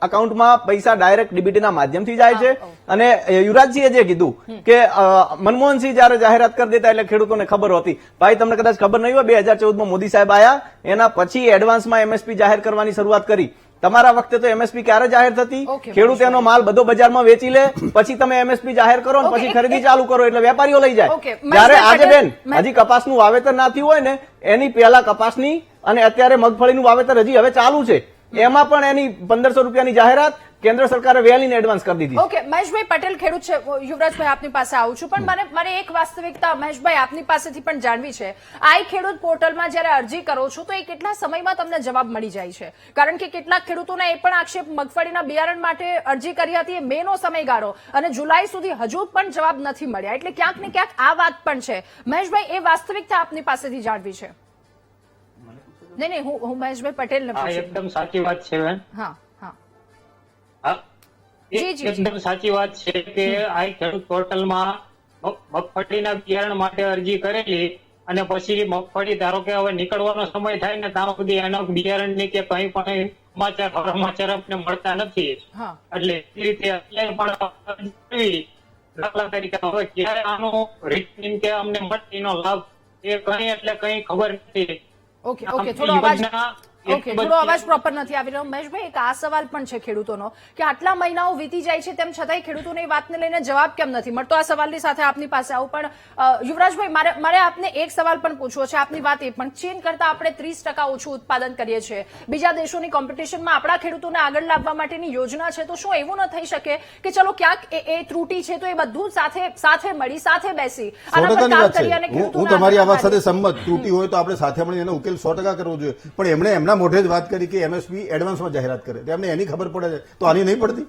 અકાઉન્ટમાં પૈસા ડાયરેક્ટ ડીબીટીના માધ્યમથી જાય છે. અને યુવરાજજીએ જે કીધું કે મનમોહનસિંહ જયારે જાહેરાત કરી દેતા એટલે ખેડૂતોને ખબર હતી. ભાઈ તમને કદાચ ખબર નહીં હોય, 2014માં મોદી સાહેબ આયા એના પછી એડવાન્સમાં એમએસપી જાહેર કરવાની શરૂઆત કરી. તમારા વખતે તો એમએસપી ક્યારે જાહેર થતી? ખેડૂત એનો માલ બધો બજારમાં વેચી લે પછી તમે એમએસપી જાહેર કરો ને પછી ખરીદી ચાલુ કરો એટલે વેપારીઓ લઈ જાય. જયારે આજે બેન હજી કપાસનું વાવેતર ના થયું હોય ને એની પહેલા કપાસની અને અત્યારે મગફળીનું વાવેતર હજી હવે ચાલુ છે, એમાં પણ એની 1500 રૂપિયાની જાહેરાત કેન્દ્ર સરકારે વહેલીને એડવાન્સ કરી દીધી. ઓકે, મહેશભાઈ પટેલ ખેડૂત છે. યુવરાજભાઈ આપની પાસે આવું છું, પણ મને એક વાસ્તવિકતા મહેશભાઈ આપની પાસેથી પણ જાણવી છે. આઈ ખેડૂત પોર્ટલમાં જયારે અરજી કરો છો તો એ કેટલા સમયમાં તમને જવાબ મળી જાય છે? કારણ કે કેટલાક ખેડૂતોના એ પણ આક્ષેપ મગફળીના બિયારણ માટે અરજી કરી હતી, મે નો સમયગાળો અને જુલાઈ સુધી હજુ પણ જવાબ નથી મળ્યા. એટલે ક્યાંક ને ક્યાંક આ વાત પણ છે. મહેશભાઈ, એ વાસ્તવિકતા આપની પાસેથી જાણવી છે. નહીં, હું મહેશભાઈ પટેલ ને એકદમ સાચી વાત છે બેન. હા, એકદમ સાચી વાત છે કે આ ખેડૂત પોર્ટલમાં મગફળીના બિયારણ માટે અરજી કરેલી અને પછી મગફળી ધારો કે હવે નીકળવાનો સમય થાય ને ત્યાં સુધી એના બિયારણની કે કંઈ પણ સમાચાર આપને મળતા નથી. એટલે એ રીતે અત્યારે પણ દાખલા તરીકે હવે ક્યારે આનો રિટર્નિંગ કે અમને મળતીનો લાભ એ કઈ એટલે કઈ ખબર નથી. ઓકે, થોડો અવાજ પ્રોપર નથી આવી રહ્યો. મહેશભાઈ, એક આ સવાલ પણ છે ખેડૂતોનો કે આટલા મહિનાઓ વીતી જાય છે તેમ છતાંય ખેડૂતોને એ વાતને લઈને જવાબ કેમ નથી મળતો? આ સવાલની સાથે આપની પાસે આવું. પણ યુવરાજભાઈ, મારે આપને એક સવાલ પણ પૂછવો છે. આપની વાત એ પણ, ચીન કરતા આપણે 30% ઓછું ઉત્પાદન કરીએ છીએ, બીજા દેશોની કોમ્પિટિશનમાં આપણા ખેડૂતોને આગળ લાવવા માટેની યોજના છે, તો શું એવું ન થઈ શકે કે ચલો ક્યાંક એ ત્રુટી છે તો એ બધું સાથે મળી સાથે બેસી આના પર કામ કરીએ અને હું તમારી આ વાત સાથે સંમત. ત્રુટી હોય તો આપણે સાથે મળી એનો ઉકેલ 100% કરવો જોઈએ. પણ એમણે એમના મોઢે જ વાત કરી કે એમએસપી એડવાન્સમાં જાહેરાત કરે, એમને એની ખબર પડે છે તો આની નહીં પડતી?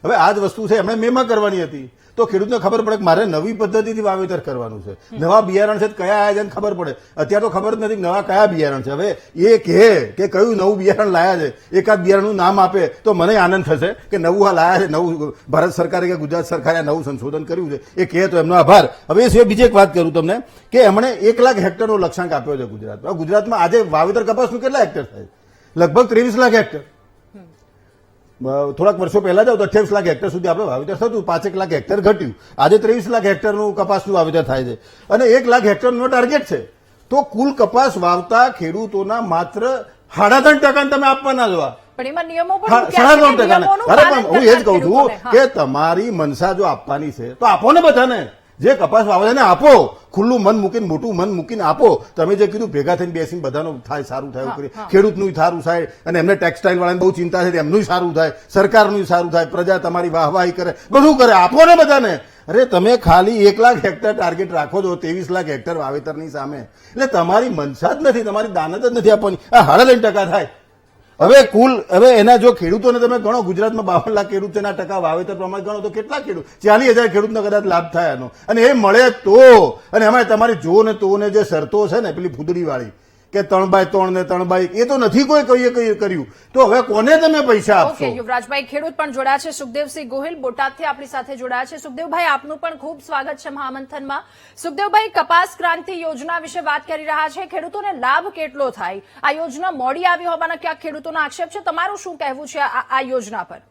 હવે આ જ વસ્તુ છે એમણે મેમાં કરવાની હતી તો ખેડૂતને ખબર પડે કે મારે નવી પદ્ધતિથી વાવેતર કરવાનું છે, નવા બિયારણ છે કયા આયા છે ખબર પડે. અત્યારે તો ખબર જ નથી નવા કયા બિયારણ છે. હવે એ કહે કે કયું નવું બિયારણ લાયા છે, એકાદ બિયારણનું નામ આપે તો મને આનંદ થશે કે નવું આ લાયા છે, નવું ભારત સરકારે કે ગુજરાત સરકારે નવું સંશોધન કર્યું છે. એ કહે તો એમનો આભાર. હવે એ સિવાય બીજી એક વાત કરું તમને કે એમણે 1 લાખ હેક્ટરનો લક્ષ્યાંક આપ્યો છે ગુજરાતમાં. ગુજરાતમાં આજે વાવેતર કપાસનું કેટલા હેક્ટર થાય? લગભગ 23 લાખ હેક્ટર. થોડાક વર્ષો પહેલા જાવ તો 28 લાખ હેક્ટર સુધી આપણે વાવેતર થતું, 5 લાખ હેક્ટર ઘટ્યું. આજે 23 લાખ હેક્ટરનું કપાસનું વાવેતર થાય છે અને 1 લાખ હેક્ટરનો ટાર્ગેટ છે. તો કુલ કપાસ વાવતા ખેડૂતોના માત્ર 3.5% તમે આપવાના જોવા. પણ એમાં નિયમો પણ 3.5%. અરે પણ હું એ જ કહું છું કે તમારી મનસા જો આપવાની છે તો આપો ને બધાને. જે કપાસ વાવે એને આપો, ખુલ્લું મન મૂકીને મોટું મન મૂકીને આપો. તમે જે કીધું ભેગા થઈને બેસીને બધાનું થાય સારું થાય એવું કરી, ખેડૂતનું સારું થાય અને એમને ટેક્સટાઇલ વાળાને બહુ ચિંતા છે એમનું સારું થાય, સરકારનું સારું થાય, પ્રજા તમારી વાહવાહી કરે, બધું કરે. આપો ને બધાને. અરે તમે ખાલી 1 લાખ હેક્ટર ટાર્ગેટ રાખો છો 23 લાખ હેક્ટર વાવેતરની સામે. એટલે તમારી મનસા જ નથી, તમારી દાનત જ નથી આપવાની. આ 3.5% થાય. હવે એના જો ખેડૂતોને તમે ગણો, ગુજરાતમાં 52 લાખ ખેડૂત છે, એના ટકા વાવેતર પ્રમાણે ગણો તો કેટલા ખેડૂત? 40,000 ખેડૂતનો કદાચ લાભ થાય એનો. અને એ મળે તો, અને એમાં તમારી જો ને તો ને જે શરતો છે ને પેલી ફૂદડી વાળી કે 3x3 ને 3x, એ તો નથી કોઈ કર્યું. તો હવે કોને તમે પૈસા આપશો? ઓકે, યુવરાજભાઈ ખેડૂત પણ જોડાયા છે. સુખદેવસિંહ ગોહિલ બોટાદથી આપણી સાથે જોડાયા છે. સુખદેવભાઈ, આપનું પણ ખૂબ સ્વાગત છે મહામંથનમાં. સુખદેવભાઈ, કપાસ ક્રાંતિ યોજના વિશે વાત કરી રહ્યા છે. ખેડૂતોને લાભ કેટલો થાય? આ યોજના મોડી આવી હોવાના ક્યાંક ખેડૂતોનો આક્ષેપ છે. તમારું શું કહેવું છે આ યોજના પર?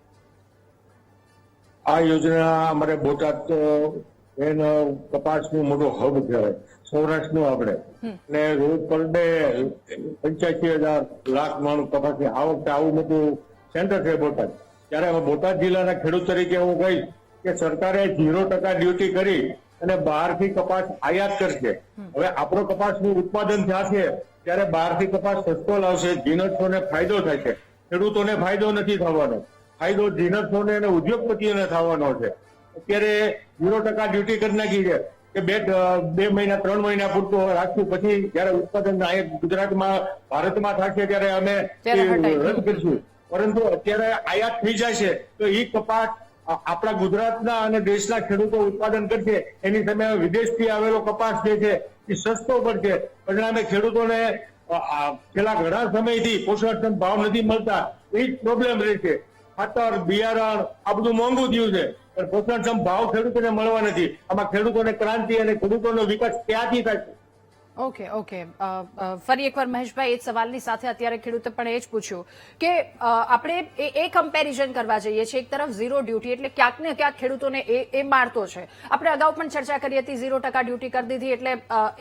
આ યોજના અમારે બોટાદ એનો કપાસનું મોટું હબ કહેવાય, સૌરાષ્ટ્રનું આપણે. ને રોજ પર ડે 85,000 લાખ માણસ કપાસની આ વખતે આવું મોટું સેન્ટર છે બોટાદ. ત્યારે હવે બોટાદ જિલ્લાના ખેડૂત તરીકે હું કહીશ કે સરકારે 0% ડ્યુટી કરી અને બહારથી કપાસ આયાત કરશે. હવે આપણો કપાસનું ઉત્પાદન થશે ત્યારે બહારથી કપાસ સસ્તો લાવશે, જીનતોને ફાયદો થાય છે. ખેડૂતોને ફાયદો નથી થવાનો, ફાયદો જીનતોને અને ઉદ્યોગપતિઓને થવાનો છે. અત્યારે 0% ડ્યુટી કરી નાખી છે કે 2 મહિના 3 મહિના પૂરતું રાખશું, પછી જયારે ઉત્પાદન અહીંયા ગુજરાતમાં ભારતમાં થશે ત્યારે અમે રદ કરીશું. પરંતુ અત્યારે આયાત થઈ જાય છે તો એ કપાસ આપણા ગુજરાતના અને દેશના ખેડૂતો ઉત્પાદન કરશે, એની સામે વિદેશથી આવેલો કપાસ જે છે એ સસ્તો પડશે. પરિણામે ખેડૂતોને છેલ્લા ઘણા સમયથી પોષણક્ષમ ભાવ નથી મળતા, એ જ પ્રોબ્લેમ રહેશે. ખાતર, બિયારણ આ બધું મોંઘું થયું છે, પણ પોષણક્ષમ ભાવ ખેડૂતોને મળવા નથી. આમાં ખેડૂતોને ક્રાંતિ અને ખેડૂતોનો વિકાસ ક્યાંથી થાય? ઓકે. ફરી એકવાર મહેશભાઈ એ જ સવાલની સાથે અત્યારે ખેડૂતે પણ એ જ પૂછ્યું કે આપણે એ કમ્પેરિઝન કરવા જઈએ છીએ. એક તરફ 0 ડ્યુટી એટલે ક્યાંક ને ક્યાંક ખેડૂતોને એ મારતો છે. આપણે અગાઉ પણ ચર્ચા કરી હતી 0% ડ્યુટી કરી દીધી એટલે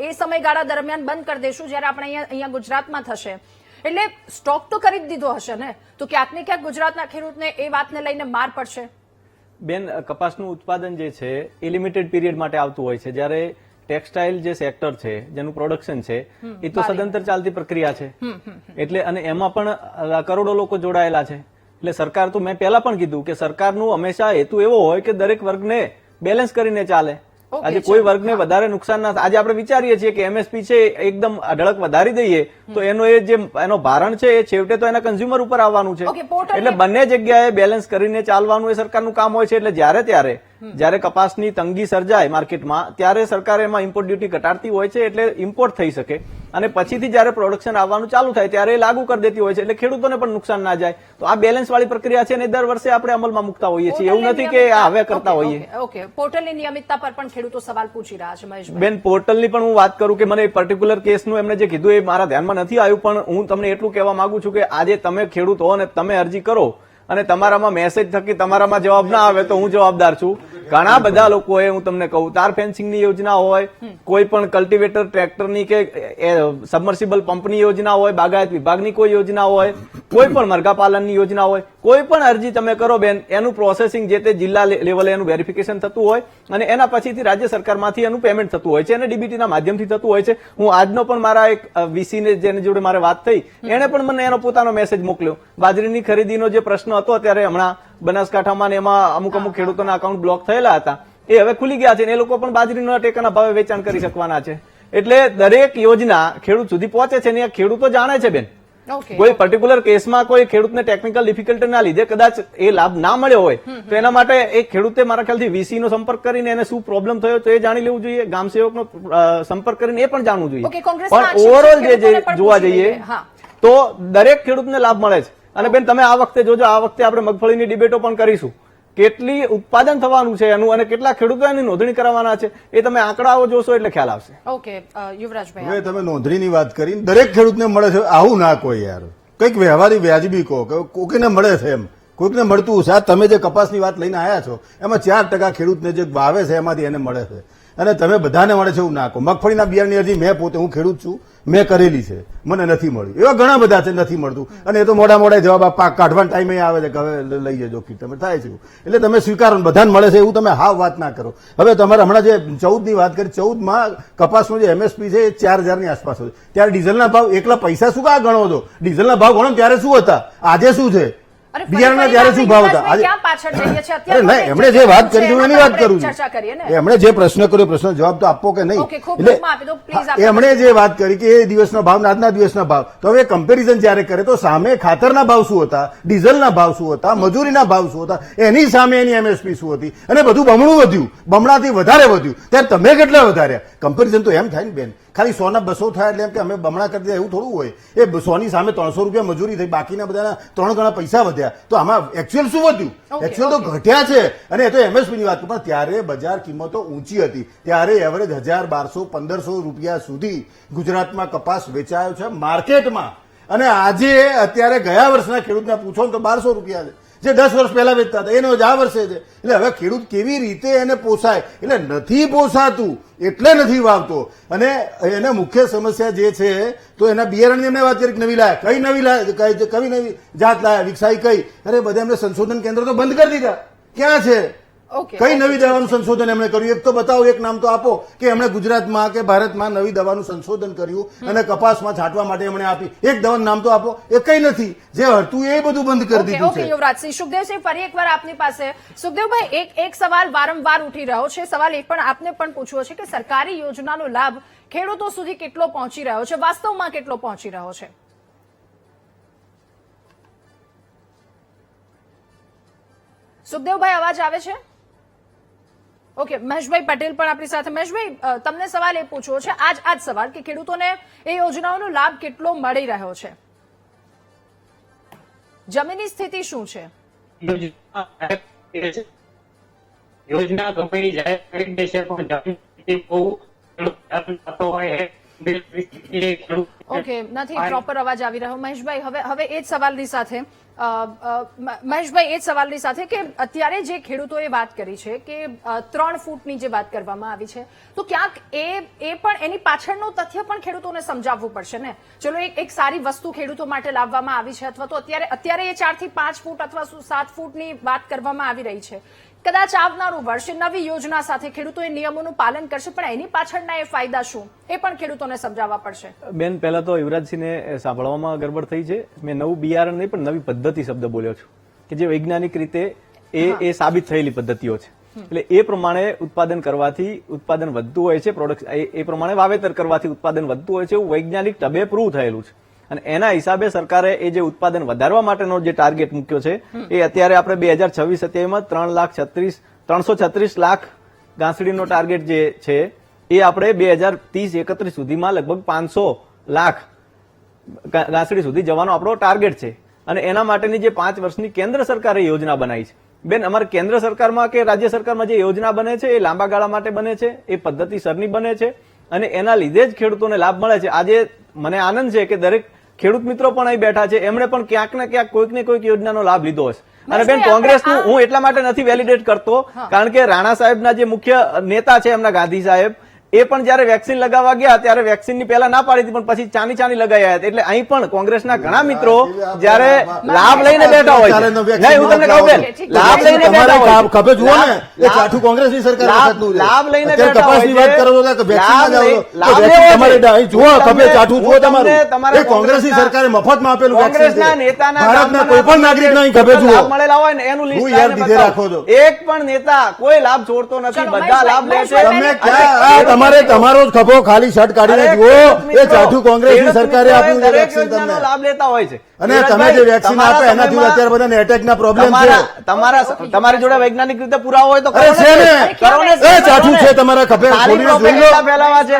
એ સમયગાળા દરમિયાન બંધ કરી દઈશું જ્યારે આપણે અહીંયા ગુજરાતમાં થશે. એટલે સ્ટોક તો કરી જ દીધો હશે ને, તો ક્યાંક ને ક્યાંક ગુજરાતના ખેડૂતને એ વાતને લઈને માર પડશે. બેન, કપાસનું ઉત્પાદન જે છે એ લિમિટેડ પીરિયડ માટે આવતું હોય છે, જ્યારે ટેક્સટાઇલ જે સેક્ટર છે જેનું પ્રોડક્શન છે એ તો સદંતર ચાલતી પ્રક્રિયા છે. એટલે અને એમાં પણ કરોડો લોકો જોડાયેલા છે. એટલે સરકાર તો મેં પહેલા પણ કીધું કે સરકારનું હંમેશા હેતુ એવો હોય કે દરેક વર્ગને બેલેન્સ કરીને ચાલે. આજે કોઈ વર્ગને વધારે નુકસાન ના થાય. આજે આપણે વિચારીએ છીએ કે એમએસપી છે એકદમ અઢળક વધારી દઈએ તો એનો ભારણ છે એ છેવટે તો એના કન્ઝ્યુમર ઉપર આવવાનું છે. એટલે બંને જગ્યાએ બેલેન્સ કરીને ચાલવાનું એ સરકારનું કામ હોય છે. એટલે જ્યારે કપાસની તંગી સર્જાય માર્કેટમાં ત્યારે સરકાર એમાં ઇમ્પોર્ટ ડ્યુટી ઘટાડતી હોય છે, એટલે ઇમ્પોર્ટ થઈ શકે. અને પછીથી જ્યારે પ્રોડક્શન આવવાનું ચાલુ થાય ત્યારે લાગુ કરી દેતી હોય છે, એટલે ખેડૂતોને પણ નુકસાન ના જાય. તો આ બેલેન્સ વાળી પ્રક્રિયા છે અને દર વર્ષે આપણે અમલમાં મૂકતા હોઈએ છીએ, એવું નથી કે હવે કરતા હોઈએ. ઓકે, પોર્ટલની નિયમિતતા પર પણ ખેડૂતો સવાલ પૂછી રહ્યા છે. મહેશભાઈ, બેન, પોર્ટલની પણ હું વાત કરું કે મને પર્ટિક્યુલર કેસનું એમને જે કીધું એ મારા ધ્યાનમાં નથી આવ્યું, પણ હું તમને એટલું કહેવા માંગુ છું કે આજે તમે ખેડૂત હો અને તમે અરજી કરો અને તમારામાં મેસેજ થકી તમારામાં જવાબ ના આવે તો હું જવાબદાર છું. ઘણા બધા લોકોએ, હું તમને કહું, તાર ફેન્સિંગની યોજના હોય, કોઈ પણ કલ્ટિવેટર ટ્રેક્ટરની કે સબમર્સિબલ પંપની યોજના હોય, બાગાયત વિભાગની કોઈ યોજના હોય, કોઈ પણ મરઘા પાલનની યોજના હોય, કોઈ પણ અરજી તમે કરો બેન, એનું પ્રોસેસિંગ જે તે જિલ્લા લેવલે એનું વેરિફિકેશન થતું હોય અને એના પછીથી રાજ્ય સરકારમાંથી એનું પેમેન્ટ થતું હોય છે અને ડીબીટીના માધ્યમથી થતું હોય છે. હું આજનો પણ મારા એક વીસીને જેની જોડે મારે વાત થઈ, એને પણ મને એનો પોતાનો મેસેજ મોકલ્યો. બાજરીની ખરીદીનો જે પ્રશ્ન હતો ત્યારે હમણાં બનાસકાંઠામાં ને એમાં અમુક ખેડૂતોના અકાઉન્ટ બ્લોક થયેલા હતા, એ હવે ખુલી ગયા છે અને એ લોકો પણ બાજરીના ટેકાના ભાવે વેચાણ કરી શકવાના છે. એટલે દરેક યોજના ખેડૂત સુધી પહોંચે છે અને ખેડૂતો જાણે છે બેન. કોઈ પર્ટિક્યુલર કેસમાં કોઈ ખેડૂતને ટેકનિકલ ડિફિકલ્ટીના લીધે કદાચ એ લાભ ના મળ્યો હોય તો એના માટે એ ખેડૂતે મારા ખ્યાલથી વીસી નો સંપર્ક કરીને એને શું પ્રોબ્લેમ થયો તો એ જાણી લેવું જોઈએ, ગામ સેવકનો સંપર્ક કરીને એ પણ જાણવું જોઈએ. પણ ઓવરઓલ જે જોવા જઈએ તો દરેક ખેડૂતને લાભ મળે છે. અને બેન, તમે આ વખતે જોજો, આ વખતે આપણે મગફળીની ડિબેટો પણ કરીશું. કેટલી ઉત્પાદન થવાનું છે એનું અને કેટલા ખેડૂતો એની નોંધણી કરવાના છે એ તમે આંકડાઓ જોશો એટલે ખ્યાલ આવશે. ઓકે, યુવરાજભાઈ, હવે તમે નોંધણીની વાત કરી, દરેક ખેડૂતને મળે છે આવું ના કોઈ યાર, કંઈક વ્યવહારી વ્યાજબી કહો કે કોઈને મળે છે એમ, કોઈકને મળતું છે. તમે જે કપાસની વાત લઈને આવ્યા છો એમાં 4% ખેડૂતને જે વાવે છે એમાંથી એને મળે છે અને તમે બધાને મળે છે એવું ના કહો. મગફળીના બિયારણની અરજી મેં પોતે, હું ખેડૂત છું, મેં કરેલી છે, મને નથી મળ્યું. એવા ઘણા બધા છે નથી મળતું અને એ તો મોડા જવાબ કાઢવાનો ટાઈમે આવે છે કે હવે લઈ જજો કીટ, તમે થાય છે એટલે તમે સ્વીકારો, બધાને મળે છે એવું તમે હાવ વાત ના કરો. હવે તમારે હમણાં જે 14 ની વાત કરી, 14માં કપાસનો જે એમએસપી છે એ 4000 ની આસપાસ હોય, ત્યારે ડીઝલના ભાવ એકલા પૈસા શું કા ગણો છો? ડીઝલના ભાવ ગણો ત્યારે શું હતા, આજે શું છે? બિયારણના ત્યારે શું ભાવ હતા? અરે નહીં, એમણે જે વાત કરી હું એની વાત કરું છું. એમણે જે પ્રશ્ન કર્યો પ્રશ્ન જવાબ તો આપવો કે નહીં. એટલે એમણે જે વાત કરી કે એ દિવસનો ભાવ ને આજના દિવસના ભાવ, તો હવે કમ્પેરિઝન જયારે કરે તો સામે ખાતરના ભાવ શું હતા, ડીઝલના ભાવ શું હતા, મજૂરીના ભાવ શું હતા, એની સામે એની એમએસપી શું હતી અને બધું બમણું વધ્યું, બમણાથી વધારે વધ્યું. ત્યારે તમે કેટલા વધાર્યા? કમ્પેરિઝન તો એમ થાય ને બેન, ખાલી 100 ના 200 થાય એટલે એમ કે અમે બમણા કરી દીધા એવું થોડું હોય. એ 100 ની સામે 300 રૂપિયા મજૂરી થઈ, બાકીના બધાના 3 ગણા પૈસા વધ્યા. તો આમાં એકચ્યુઅલ શું વધ્યું? એકચ્યુઅલ તો ઘટ્યા છે. અને એ તો એમએસપી ની વાત, પણ ત્યારે બજાર કિંમતો ઊંચી હતી, ત્યારે એવરેજ 1000, 1200, 1500 રૂપિયા સુધી ગુજરાતમાં કપાસ વેચાયો છે માર્કેટમાં. અને આજે અત્યારે ગયા વર્ષના ખેડૂતને પૂછો તો 1200 રૂપિયા છે. જે 10 વર્ષ પહેલા વેચતા હતા એનો જ આ વર્ષે છે. એટલે હવે ખેડૂત કેવી રીતે એને પોસાય, એટલે નથી પોસાતું એટલે નથી વાવતો. અને એને મુખ્ય સમસ્યા જે છે તો એના બિયારણની એમને વાત કરી નવી લાયા, કઈ નવી લાયા, કઈ નવી જાત લાયા, વિકસાઈ કઈ? અરે બધા એમને સંશોધન કેન્દ્ર તો બંધ કરી દીધા. ક્યાં છે? ઓકે, કઈ નવી દવાનું સંશોધન એમણે કર્યું? એક તો બતાવો, એક નામ તો આપો કે એમણે ગુજરાતમાં કે ભારતમાં નવી દવાનું સંશોધન કર્યું અને કપાસમાં છાંટવા માટે એમણે આપી. એક દવાનું નામ તો આપો. એ કઈ નથી. જે હતું એ બધું બંધ કરી દીધું ઓકે છે. યુવરાજસિંહ, સુખદેવસિંહ ફરી એકવાર આપની પાસે. સુખદેવભાઈ, એક સવાલ વારંવાર ઉઠી રહ્યો છે, સવાલ એ પણ આપને પણ પૂછવો છે કે સરકારી યોજનાનો લાભ ખેડૂતો સુધી કેટલો પહોંચી રહ્યો છે, વાસ્તવમાં કેટલો પહોંચી રહ્યો છે? સુખદેવભાઈ, અવાજ આવે છે? ઓકે, મહેશભાઈ પટેલ પણ આપણી સાથે. મહેશભાઈ, તમને સવાલ એ પૂછવો છે, આજ સવાલ કે ખેડૂતોને એ યોજનાઓનો લાભ કેટલો મળી રહ્યો છે, જમીનની સ્થિતિ શું છે? યોજના કંપની જાહેર કરી દે છે પણ જમીન બહુ થતો હોય ઓકે, નથી પ્રોપર અવાજ આવી રહ્યો. મહેશભાઈ, હવે એ જ સવાલની સાથે મહેશભાઈ, એ જ સવાલની સાથે કે અત્યારે જે ખેડૂતોએ વાત કરી છે કે 3 ફૂટની જે વાત કરવામાં આવી છે, તો ક્યાંક એ પણ એની પાછળનું તથ્ય પણ ખેડૂતોને સમજાવવું પડશે ને. ચલો, એક સારી વસ્તુ ખેડૂતો માટે લાવવામાં આવી છે, અથવા તો અત્યારે એ 4 થી 5 ફૂટ અથવા 7 ફૂટની વાત કરવામાં આવી રહી છે. કદાચ આવનારું વર્ષે નવી યોજના સાથે ખેડૂતો એ નિયમોનું પાલન કરશે, પણ એની પાછળના એ ફાયદા શું એ પણ ખેડૂતોને સમજાવવા પડશે. બેન, પહેલા તો યુવરાજસિંહને સાંભળવામાં ગડબડ થઈ છે. મેં નવું બિયારણ નહીં પણ નવી પદ્ધતિ શબ્દ બોલ્યો છું કે જે વૈજ્ઞાનિક રીતે એ સાબિત થયેલી પદ્ધતિઓ છે. એટલે એ પ્રમાણે ઉત્પાદન કરવાથી ઉત્પાદન વધતું હોય છે, પ્રોડક્ટ એ પ્રમાણે વાવેતર કરવાથી ઉત્પાદન વધતું હોય છે, એવું વૈજ્ઞાનિક ઢબે પ્રૂવ થયેલું છે. અને એના હિસાબે સરકારે એ જે ઉત્પાદન વધારવા માટેનો જે ટાર્ગેટ મૂક્યો છે એ અત્યારે આપણે 2026-27માં 336 લાખ ગાંસડીનો ટાર્ગેટ જે છે એ આપણે 2030-31 સુધીમાં લગભગ 500 લાખ ગાંસડી સુધી જવાનો આપણો ટાર્ગેટ છે. અને એના માટેની જે 5 વર્ષની કેન્દ્ર સરકારે યોજના બનાવી છે. બેન, અમારે કેન્દ્ર સરકારમાં કે રાજ્ય સરકારમાં જે યોજના બને છે એ લાંબા ગાળા માટે બને છે, એ પદ્ધતિસરની બને છે અને એના લીધે જ ખેડૂતોને લાભ મળે છે. આજે મને આનંદ છે કે દરેક ખેડૂત મિત્રો પણ અહીં બેઠા છે, એમણે પણ ક્યાંક ને ક્યાંક કોઈક ને કોઈક યોજનાનો લાભ લીધો હશે. અને બેન, કોંગ્રેસનું હું એટલા માટે નથી વેલિડેટ કરતો કારણ કે રાણા સાહેબના જે મુખ્ય નેતા છે એમના ગાંધી સાહેબ, એ પણ જયારે વેક્સિન લગાવવા ગયા ત્યારે વેક્સિનની પહેલા ના પાડી હતી, પણ પછી ચાની લગાવ્યા હતા. એટલે અહીં પણ કોંગ્રેસના ઘણા મિત્રો જયારે લાભ લઈને બેઠા હોય છે. નહીં, હું તમને કહું બેન, લાભ લઈને બેઠા હોય છે. ખભે જુઓ ને, એ ચાઠું કોંગ્રેસની સરકાર વખતનું છે. લાભ લઈને અત્યારે બેઠા કપાસની હોય વાત છે. કરો તો વેક્સિનમાં જાઓ છો. લાભ તો લેવો વેક્સિન છે. તમારે અહીં જુઓ, ખભે ચાઠું જુઓ તમારું. તમારે એ કોંગ્રેસની સરકારે મફતમાં આપેલું વેક્સિન કોંગ્રેસના છે. નેતાના ભારતના કોઈ પણ નાગરિકને અહીં ખભે જુઓ. લાભ મળેલા હોય ને એનું હું લિસ્ટ યાર દીધે રાખો છો. એક પણ નેતા કોઈ લાભ છોડતો નથી, ચલો, બધા લાભ લે છે. તમે ક્યાં તમારે તમારો જ ખભો ખાલી શર્ટ કાઢીને જુઓ. એ ચાઠું કોંગ્રેસની સરકારે આપ્યું છે વેક્સિન તમને. લાભ લેતા હોય છે. અને તમે જે વેક્સિન આપે એનાથી અત્યારે બધાને એટેકના પ્રોબ્લેમ છે. તમારી જોડે વૈજ્ઞાનિક રીતે પુરાવો હોય તો અરે કરો છે ને. ને, કરો ને. એ ચાઠું છે તમારા ખભે ખાલી ખોલીને જોઈ લો. પ્રોપેગેન્ડા ફેલાવા છે.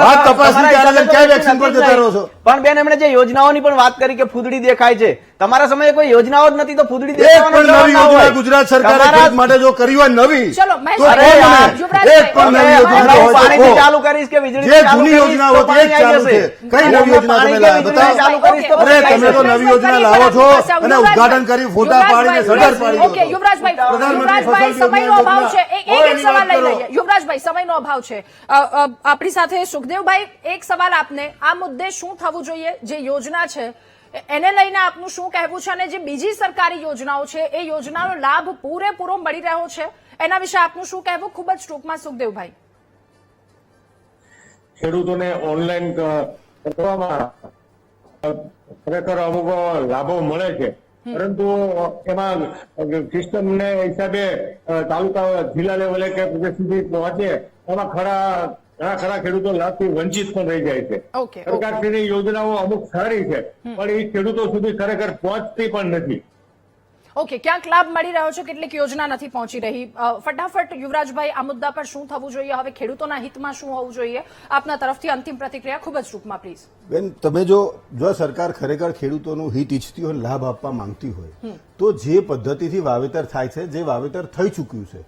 વાત તપાસની ત્યારે તમારા ક્યાં વેક્સિન પર જતા રહો છો? પણ બેન, એમણે જે યોજનાઓની પણ વાત કરી કે ફૂદડી દેખાય છે, તમારા સમયે કોઈ યોજનાઓ જ નથી તો ફૂદડી એક દેખાવાનો પણ નવી જવાબ ના હોય. યોજના ગુજરાત સરકારે તમારા- ખેડૂત માટે જો કરી હોય નવી, ચલો, મહેશ, તો અરે કહો યાર, મને. યુવરાજભાઈ, એક પણ નવી હવે યોજના હું હોય તો પાણીથી કહો. ચાલુ કરીશ કે વીજળીથી જે ચાલુ જૂની કરીશ યોજના તો હોતી એ જ પાણી ચાલુ આવી છે. જશે. કઈ નવી યોજના તમે પાણી કે બતાવો. ચાલુ કરીશ તો અરે પાણી તમે તો આવી નવી યોજના લાવો છો અને ઉદ્ઘાટન કરી ફોટા પાડીને સડર પાડી દો. ઓકે, યુવરાજભાઈ, પ્રધાનમંત્રી સમયનો ફસલ અભાવ છે. યોજના એક સવાલ લઈ કરો. લઈએ. યુવરાજભાઈ, સમયનો અભાવ છે. આપણી સાથે સુખદેવભાઈ, એક સવાલ આપને, આ મુદ્દે શું થવું જોઈએ? જે યોજના છે એને લઈને આપનું શું કહેવું છે? અને જે બીજી સરકારી યોજનાઓ છે એ યોજનાનો લાભ પૂરેપૂરો મળી રહ્યો છે, એના વિશે આપનું શું કહેવું? ખૂબ જ ટૂંકમાં સુખદેવભાઈ. ખેડૂતોને ઓનલાઈન કરવામાં ખરેખર અમુક લાભો મળે છે, પરંતુ એમાં સિસ્ટમને હિસાબે તાલુકા જિલ્લા લેવલે કે પ્રદેશ સુધી પહોંચે એમાં ઘણા ખરા ખેડૂતો લાભથી વંચિત પણ રહી જાય છે. ઓકે, સરકારશ્રીની યોજનાઓ અમુક સારી છે પણ એ ખેડૂતો સુધી ખરેખર પહોંચતી પણ નથી. ઓકે, ક્યાંક લાભ મળી રહ્યો છે, કેટલીક યોજના નથી પહોંચી રહી. ફટાફટ યુવરાજભાઈ, આ મુદ્દા પર શું થવું જોઈએ? હવે ખેડૂતોના હિતમાં શું હોવું જોઈએ? આપના તરફથી અંતિમ પ્રતિક્રિયા ખૂબ જ ટૂંકમાં પ્લીઝ. બેન, તમે જો સરકાર ખરેખર ખેડૂતોનું હિત ઈચ્છતી હોય, લાભ આપવા માંગતી હોય, તો જે પદ્ધતિથી વાવેતર થાય છે, જે વાવેતર થઈ ચૂક્યું છે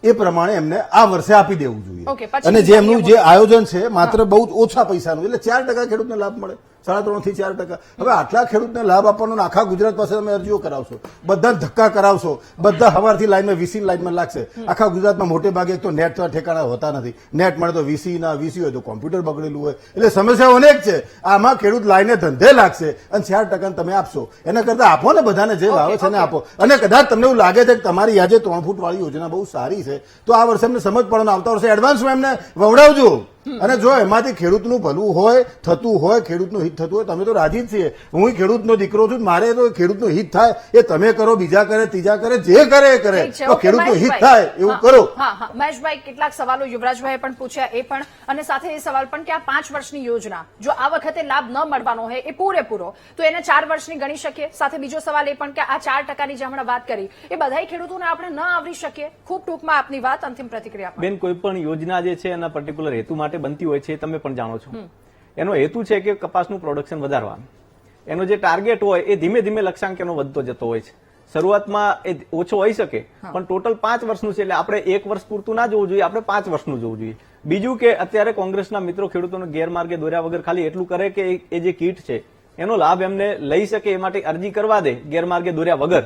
એ પ્રમાણે એમને આ વર્ષે આપી દેવું ઓકે, જોઈએ. પછી અને જે એમનું જે આયોજન છે માત્ર બહુ જ ઓછા પૈસાનું, એટલે 4% ખેડૂતને લાભ મળે. 3.5 થી 4%. હવે આટલા ખેડૂતને લાભ આપવાનો અને આખા ગુજરાત પાસે તમે અરજીઓ કરાવશો, બધા ધક્કા કરાવશો, બધા સવારથી લાઈનમાં વીસી લાઈનમાં લાગશે. આખા ગુજરાતમાં મોટે ભાગે એક તો નેટ ઠેકાણા હોતા નથી. નેટ મળે તો વીસી હોય તો કોમ્પ્યુટર બગડેલું હોય, એટલે સમસ્યાઓ અનેક છે. આમાં ખેડૂત લાઈને ધંધે લાગશે અને 4% તમે આપશો. એના કરતા આપો ને, બધાને જે ભાવે છે ને આપો. અને કદાચ તમને એવું લાગે છે કે તમારી આજે 3 ફૂટ વાળી યોજના બહુ સારી છે, તો આ વર્ષે એમને સમજ પડે, આવતા વર્ષે એડવાન્સમાં એમને વવડાવજો. અને જો એમાંથી ખેડૂતનું ભલું હોય, થતું હોય, ખેડૂતનું હિત થતું હોય, તમે તો રાજી જ છીએ. હું ખેડૂતનો દીકરો છું, મારે તો ખેડૂતનું હિત થાય એ તમે કરો, બીજા કરે, ત્રીજા કરે, જે કરે એ કરે, તો ખેડૂતનું હિત થાય એવું કરો. હા, મહેશભાઈ, કેટલાક સવાલો યુવરાજભાઈએ પણ પૂછ્યા, એ પણ, અને સાથે એ સવાલ પણ કે આ 5 વર્ષની યોજના જો આ વખતે લાભ ન મળવાનો હોય એ પૂરેપૂરો, તો એને 4 વર્ષની ગણી શકીએ. સાથે બીજો સવાલ એ પણ કે આ 4%ની જે હમણાં વાત કરી એ બધા ખેડૂતોને આપણે ન આવરી શકીએ. ખૂબ ટૂંકમાં આપની વાત, અંતિમ પ્રતિક્રિયા. બેન, કોઈ પણ યોજના જે છે એના પર્ટિક્યુલર હેતુ માટે બનતી હોય છે, તમે પણ જાણો છો. એનો હેતુ છે કે કપાસનું પ્રોડક્શન વધારવાનું. એનો જે ટાર્ગેટ હોય એ ધીમે ધીમે લક્ષ્યાંક એનો વધતો જતો હોય છે. શરૂઆતમાં એ ઓછો હોઈ શકે, પણ ટોટલ 5 વર્ષનું છે, એટલે આપણે 1 વર્ષ પૂરતું ના જોવું જોઈએ, આપણે 5 વર્ષનું જોવું જોઈએ. બીજું કે અત્યારે કોંગ્રેસના મિત્રો ખેડૂતોને ગેરમાર્ગે દોર્યા વગર ખાલી એટલું કરે કે એ જે કીટ છે એનો લાભ એમને લઈ શકે એ માટે અરજી કરવા દે ગેરમાર્ગે દોર્યા વગર,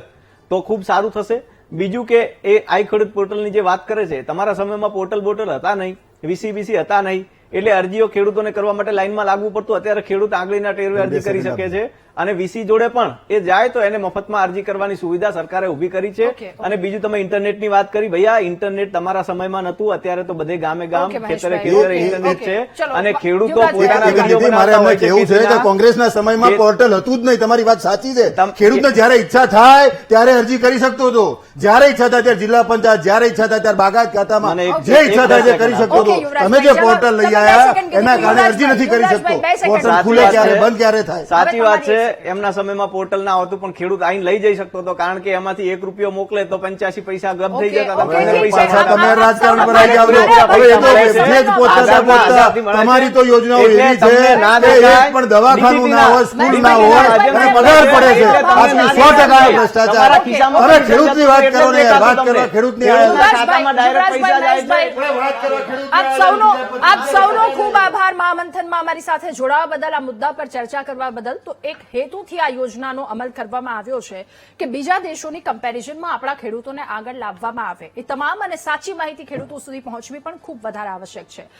તો ખૂબ સારું થશે. બીજું કે એ આઈ ખેડૂત પોર્ટલની જે વાત કરે છે, તમારા સમયમાં પોર્ટલ હતા નહીં, વીસી હતા નહીં, એટલે અરજીઓ ખેડૂતોને કરવા માટે લાઈનમાં લાગવું પડતું. અત્યારે ખેડૂત આંગળીના ટેરવે અરજી કરી શકે છે, અને વીસી જોડે પણ એ જાય તો એને મફતમાં અરજી કરવાની સુવિધા સરકારે ઉભી કરી છે. અને બીજું તમે ઇન્ટરનેટની વાત કરી, ભૈયા ઇન્ટરનેટ તમારા સમયમાં નતું, અત્યારે તો બધે ગામે ગામ, ખેતરે ખેતરે ઇન્ટરનેટ છે, અને ખેડૂતો પોતાના વિડીયો બનાવતા હોય છે. એવું છે કે કોંગ્રેસના સમયમાં પોર્ટલ હતું જ નહીં. તમારી વાત સાચી છે. ખેડૂતને જયારે ઈચ્છા થાય ત્યારે અરજી કરી શકતો હતો, જયારે ઈચ્છા થાય ત્યારે જિલ્લા પંચાયત, જયારે ઈચ્છા થાય ત્યારે બાગાયત ખાતામાં, જે ઈચ્છા થાય તે કરી શકતો હતો. તમે જે પોર્ટલ લઈ આવ્યા એના કારણે અરજી નથી કરી શકતો. પોર્ટલ ખુલે ક્યારે, બંધ ક્યારે થાય. સાચી વાત છે. એમના સમયમાં પોર્ટલ ના હોતું, પણ ખેડૂત આઈને લઈ જઈ શકતો હતો, કારણ કે એમાંથી 1 રૂપિયો મોકલે તો 85 પૈસા ગબ થઈ જતા હતા. તમે રાજકારણ પર આવી જાવ. હવે એ તો જે પહોંચતા તમારી તો યોજનાઓ એવી છે કે એક પણ દવાખાનું ના હોય, સ્કૂલ ના હોય, અને પગાર પડે છે. આજની 100% ભ્રષ્ટાચાર. હવે ખેડૂતની વાત કરો ને, વાત કરવા ખેડૂતની ખાતામાં ડાયરેક્ટ પૈસા જાય છે. આપ સૌનો ખૂબ આભાર મહામંથનમાં અમારી સાથે જોડાવા બદલ, આ મુદ્દા પર ચર્ચા કરવા બદલ. તો એક હેતુથી આ યોજનાનો અમલ કરવામાં આવ્યો છે કે બીજા દેશોની કમ્પેરિઝનમાં આપણા ખેડૂતોને આગળ લાવવામાં આવે. એ તમામ અને સાચી માહિતી ખેડૂતો સુધી પહોંચવી પણ ખૂબ વધારે આવશ્યક છે.